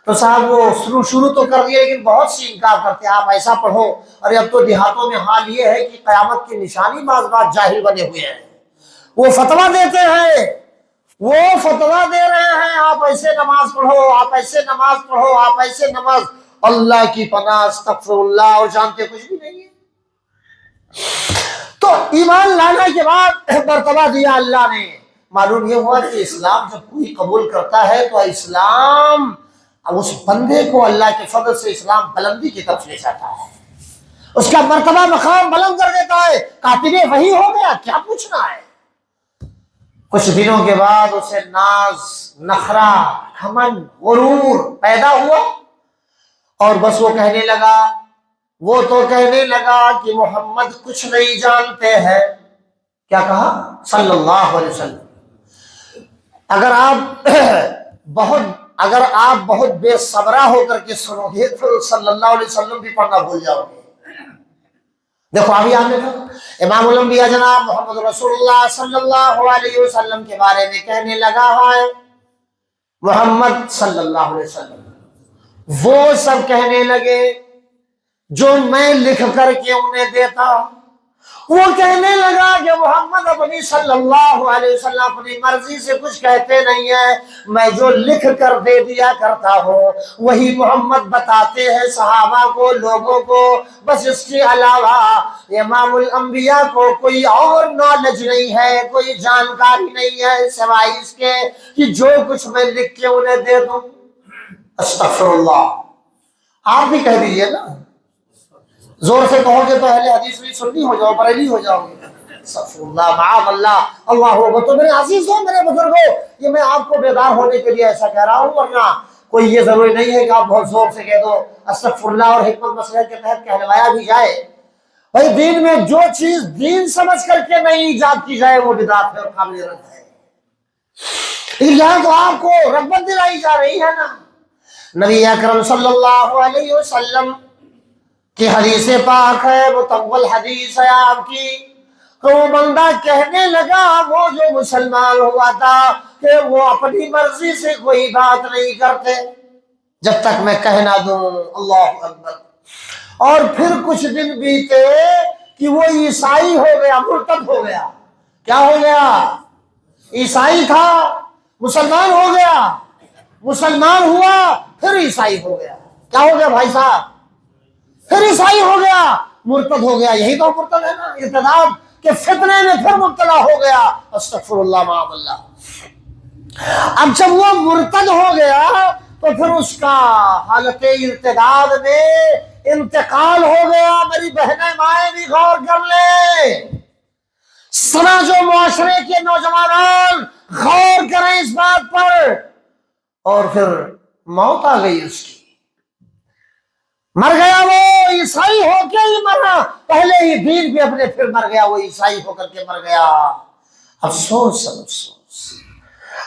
تو صاحب وہ شروع تو کر دیا لیکن بہت سی انکار کرتے ہیں، آپ ایسا پڑھو۔ اور اب تو دیہاتوں میں حال یہ ہے کہ قیامت کی نشانی بعض جاہل بنے ہوئے ہیں، وہ فتویٰ دیتے ہیں، وہ فتویٰ دے رہے ہیں، آپ ایسے نماز پڑھو، آپ ایسے نماز پڑھو، آپ ایسے نماز۔ اللہ کی پناہ، استغفر اللہ، اور جانتے کچھ بھی نہیں ہے۔ تو ایمان لانے کے بعد مرتبہ دیا اللہ نے، معلوم یہ ہوا کہ اسلام جب کوئی قبول کرتا ہے تو اسلام اب اس بندے کو اللہ کے فضل سے اسلام بلندی کی طرف لے جاتا ہے، اس کا مرتبہ مقام بلند کر دیتا ہے۔ کاتب وحی ہو گیا، کیا پوچھنا ہے۔ کچھ دنوں کے بعد اسے ناز، نخرہ، گھمنڈ، غرور پیدا ہوا، اور بس وہ کہنے لگا کہ محمد کچھ نہیں جانتے ہیں۔ کیا کہا؟ صلی اللہ علیہ وسلم۔ اگر آپ بہت بے صبرہ ہو کر کے سنو گے تو صلی اللہ علیہ وسلم بھی پڑھنا بھول جاؤ گے۔ دیکھو ابھی آپ نے امام الانبیاء جناب محمد رسول اللہ صلی اللہ علیہ وسلم کے بارے میں کہنے لگا ہے، محمد صلی اللہ علیہ وسلم وہ سب کہنے لگے جو میں لکھ کر کے انہیں دیتا۔ وہ کہنے لگا کہ محمد اپنی صلی اللہ علیہ وسلم اپنی مرضی سے کچھ کہتے نہیں ہیں، میں جو لکھ کر دے دیا کرتا ہوں وہی محمد بتاتے ہیں صحابہ کو، لوگوں کو، بس اس کے علاوہ امام الانبیاء کو کوئی اور نالج نہیں ہے، کوئی جانکاری نہیں ہے سوائے اس کے کہ جو کچھ میں لکھ کے انہیں دے دوں۔ استغفر اللہ۔ آپ بھی کہہ دیجئے نا، زور سے کہو گے تو اہل حدیث بھی سنی ہو جاؤ، بریلی ہو جاؤ گے۔ استغفر اللہ، معاذ اللہ، اللہ اکبر۔ تو میرے عزیزوں، میرے بزرگوں، یہ میں آپ کو بیدار ہونے کے لیے ایسا کہہ رہا ہوں، ورنہ کوئی یہ ضروری نہیں ہے کہ آپ بہت زور سے کہہ دو۔ استغفر اللہ اور حکمت مسئلہ کے تحت کہلوایا بھی جائے، بھائی دین میں جو چیز دین سمجھ کر کے نہیں ایجاد کی جائے وہ بدعت ہے اور قابل رد ہے۔ لیکن یہاں تو آپ کو رغبت دلائی جا رہی ہے نا۔ نبی اکرم صلی اللہ علیہ وسلم کی حدیث پاک ہے، مطول حدیث ہے آپ کی، تو وہ بندہ کہنے لگا، وہ جو مسلمان ہوا تھا، کہ وہ اپنی مرضی سے کوئی بات نہیں کرتے جب تک میں کہنا دوں۔ اللہ اکبر۔ اور پھر کچھ دن بیتے کہ وہ عیسائی ہو گیا، مرتد ہو گیا۔ کیا ہو گیا؟ عیسائی تھا، مسلمان ہو گیا، مسلمان ہوا پھر عیسائی ہو گیا۔ کیا ہو گیا بھائی صاحب؟ پھر عیسائی ہو گیا، مرتد ہو گیا۔ یہی تو مرتد ہے نا، ارتداد کے فتنے میں پھر مبتلا ہو گیا۔ استغفر اللہ، معاذ اللہ۔ اب جب وہ مرتد ہو گیا تو پھر اس کا حالت ارتداد میں انتقال ہو گیا۔ میری بہنیں مائیں بھی غور کر لیں، سماج و معاشرے کے نوجوانان غور کریں اس بات پر۔ اور پھر موت آ گئی اس کی، مر گیا۔ وہ عیسائی ہو کے ہی مرا، پہلے ہی دین پہ اپنے پھر مر گیا، وہ عیسائی ہو کر کے مر گیا۔ افسوس افسوس۔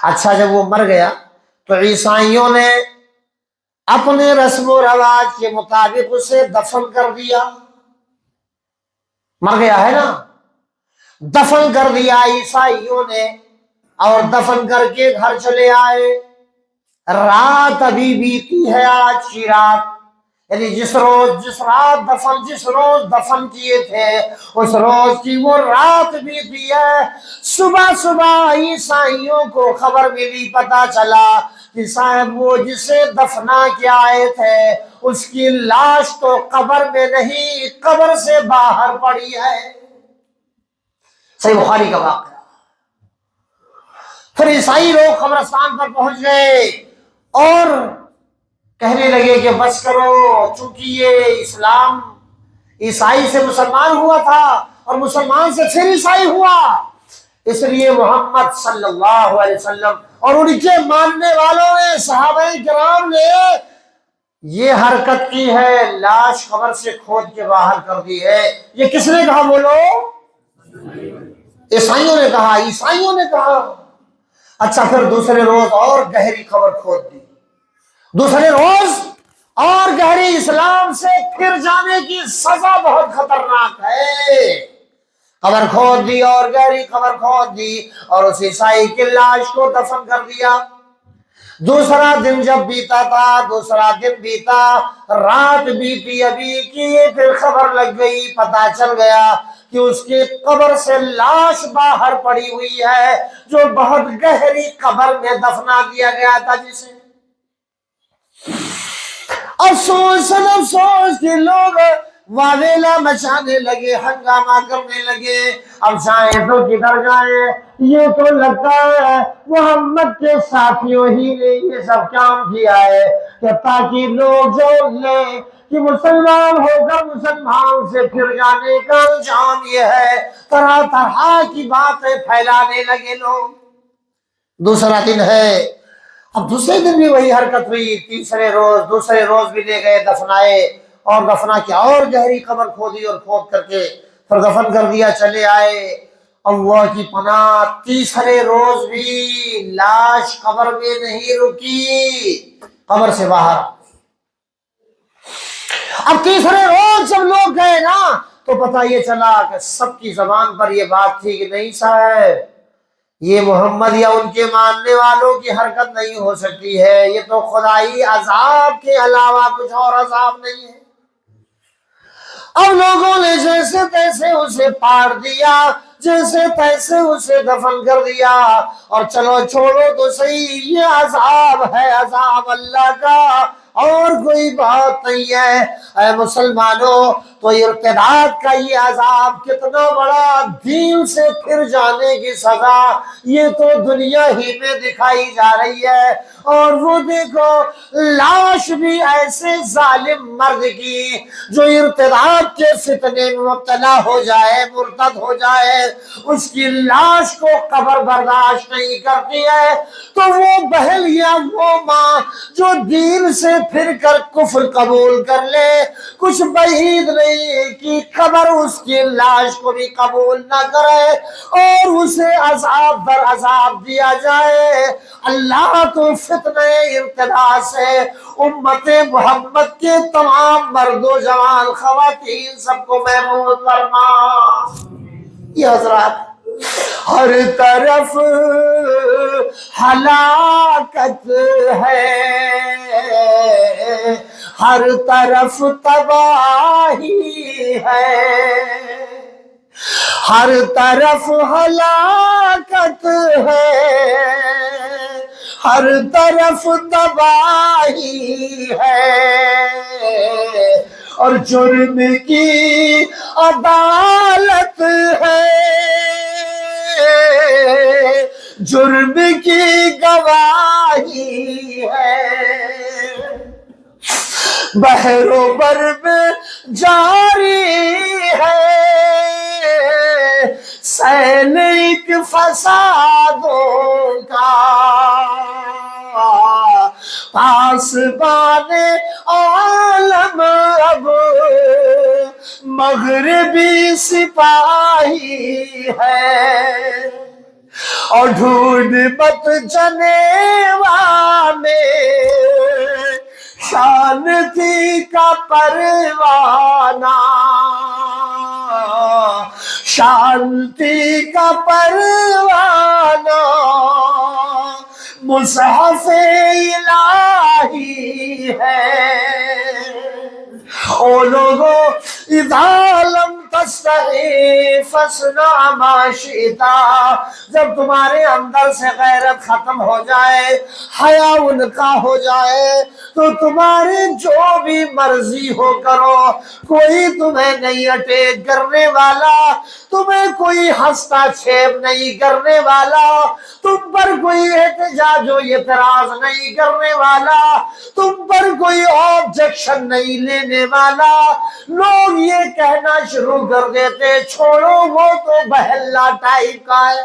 اچھا جب وہ مر گیا تو عیسائیوں نے اپنے رسم و رواج کے مطابق اسے دفن کر دیا. مر گیا ہے نا, دفن کر دیا عیسائیوں نے, اور دفن کر کے گھر چلے آئے. رات ابھی بیتی ہے آج کی رات, یعنی جس روز دفن کیے تھے اس روز کی وہ رات بیتی ہے. صبح عیسائیوں کو خبر ملی, پتا چلا کہ صاحب وہ جسے دفنا کے آئے تھے اس کی لاش تو قبر میں نہیں, قبر سے باہر پڑی ہے. صحیح بخاری کا واقعہ. پھر عیسائی لوگ قبرستان پر پہنچ گئے اور کہنے لگے کہ بس کرو, چونکہ یہ اسلام عیسائی سے مسلمان ہوا تھا اور مسلمان سے پھر عیسائی ہوا, اس لیے محمد صلی اللہ علیہ وسلم اور ان کے ماننے والوں نے, صحابہ کرام نے یہ حرکت کی ہے, لاش قبر سے کھود کے باہر کر دی ہے. یہ کس نے کہا بولو؟ عیسائیوں نے کہا. اچھا پھر دوسرے روز اور گہری قبر کھود دی, دوسرے روز اور گہری. اسلام سے پھر جانے کی سزا بہت خطرناک ہے. قبر کھود دی اور گہری قبر کھود دی اور اس عیسائی کی لاش کو دفن کر دیا. دوسرا دن جب بیتا تھا, رات بیتی ابھی کی, پھر خبر لگ گئی, پتا چل گیا کہ اس کی قبر سے لاش باہر پڑی ہوئی ہے جو بہت گہری قبر میں دفنا دیا گیا تھا جسے. افسوس کے لوگ واویلا مچانے لگے, ہنگامہ کرنے لگے. اب جائیں تو کدھر جائیں, یہ تو لگتا ہے محمد کے ساتھیوں ہی نے یہ سب کام کیا ہے کہ تاکہ لوگ جان لیں کہ مسلمان ہو کر مسلمان سے پھر جانے کا انجام یہ ہے. طرح طرح کی باتیں پھیلانے لگے لوگ. دوسرا دن ہے, اب دوسرے دن بھی وہی حرکت ہوئی. دوسرے روز بھی لے گئے, دفنائے, اور دفنا کے اور گہری قبر کھودی اور کھود کر کے پھر دفن کر دیا, چلے آئے. اللہ کی پناہ, تیسرے روز بھی لاش قبر میں نہیں رکی, قبر سے باہر. اب تیسرے روز جب لوگ گئے نا تو پتہ یہ چلا کہ سب کی زبان پر یہ بات تھی کہ نہیں صاحب, یہ محمد یا ان کے ماننے والوں کی حرکت نہیں ہو سکتی ہے, یہ تو خدائی عذاب کے علاوہ کچھ اور عذاب نہیں ہے. اب لوگوں نے جیسے تیسے اسے پاڑ دیا, جیسے تیسے اسے دفن کر دیا, اور چلو چھوڑو تو صحیح, یہ عذاب ہے, عذاب اللہ کا, اور کوئی بات نہیں ہے. اے مسلمانوں, تو ارتداد کا یہ عذاب کتنا بڑا, دین سے پھر جانے کی سزا یہ تو دنیا ہی میں دکھائی جا رہی ہے. اور وہ دیکھو لاش بھی ایسے ظالم مرد کی جو ارتداد کے فتنے میں مبتلا ہو جائے, مرتد ہو جائے, اس کی لاش کو قبر برداشت نہیں کرتی ہے. تو وہ بہن یا وہ ماں جو دین سے پھر کر کفر قبول کر لے, کچھ بعید نہیں کہ قبر اس کی لاش کو بھی قبول نہ کرے اور اسے عذاب در عذاب دیا جائے. اللہ تو فتنہ ارتداد سے امت محمد کے تمام مرد و جوان, خواتین سب کو محفوظ فرما. یہ حضرات, ہر طرف ہلاکت ہے, ہر طرف تباہی ہے, ہر طرف ہلاکت ہے, ہر طرف تباہی ہے, اور جرم کی عدالت ہے, جرم کی گواہی ہے. بحر و بر میں جاری ہے سیل ایک فسادوں کا, پاسبان عالم اب مغربی سپاہی ہے, اور ڈھونڈ مت جنیوا میں شانتی کا پروانہ، شانتی کا پروانہ مصحف الہی ہے۔ او لوگو اذا لم تستحی فاصنع ما شئت، جب تمہارے اندر سے غیرت ختم ہو جائے، حیا ان کا ہو جائے، تو تمہاری جو بھی مرضی ہو کرو، کوئی تمہیں نہیں اٹیک کرنے والا، تمہیں کوئی ہنستا چھیب نہیں کرنے والا، تم پر کوئی احتجاج و اعتراض نہیں کرنے والا، تم پر کوئی آبجیکشن نہیں لینے والا۔ لوگ یہ کہنا شروع کر دیتے چھوڑو وہ تو بہلا ٹائپ کا ہے،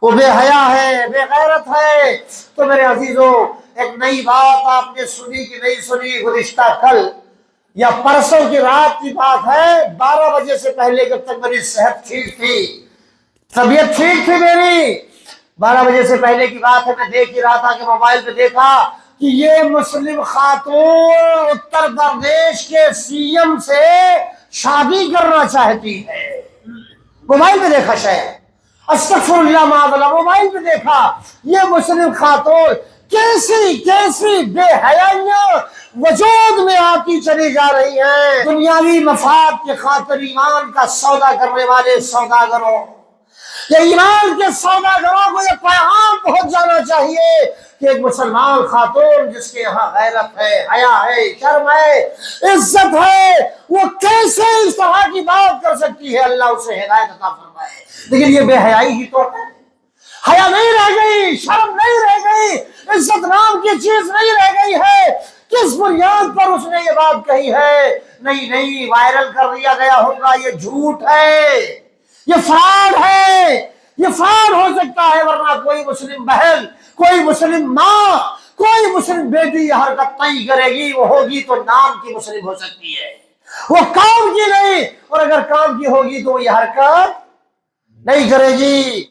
وہ بے حیا ہے، بے غیرت ہے۔ تو میرے عزیزو، ایک نئی بات آپ نے سنی کہ نہیں سنی، گزشتہ کل یا پرسوں کی رات کی بات ہے، 12 بجے سے پہلے جب تک میری صحت ٹھیک تھی، طبیعت ٹھیک تھی میری، 12 بجے سے پہلے کی بات ہے، میں دیکھ ہی رہا تھا کہ موبائل پہ دیکھا کہ یہ مسلم خاتون اتر پردیش کے سی ایم سے شادی کرنا چاہتی ہے۔ موبائل پہ دیکھا شاید، استغفر اللہ معاذ اللہ، موبائل پہ دیکھا یہ مسلم خاتون کیسی کیسی بے حیائیاں وجود میں آتی چلی جا رہی ہیں۔ دنیاوی مفاد کے خاطر ایمان کا سودا کرنے والے سوداگروں، یہ ایمان کے سوداگروں کو یہ پیغام پہنچ جانا چاہیے کہ ایک مسلمان خاتون جس کے یہاں غیرت ہے، حیا ہے، شرم ہے، عزت ہے، وہ کیسے اس طرح کی بات کر سکتی ہے؟ اللہ اسے ہدایت عطا فرمائے۔ لیکن یہ بے حیائی ہی تو ہے، حیا نہیں رہ گئی، شرم نہیں رہ گئی، عزت نام کی چیز نہیں رہ گئی ہے۔ کس بنیاد پر اس نے یہ بات کہی ہے؟ نہیں وائرل کر دیا گیا ہوگا، یہ جھوٹ ہے، یہ فراڈ ہے، یہ فراڈ ہو سکتا ہے، ورنہ کوئی مسلم بہن، کوئی مسلم ماں، کوئی مسلم بیٹی یہ حرکت نہیں کرے گی، وہ ہوگی تو نام کی مسلم ہو سکتی ہے، وہ کام کی نہیں، اور اگر کام کی ہوگی تو وہ یہ حرکت نہیں کرے گی۔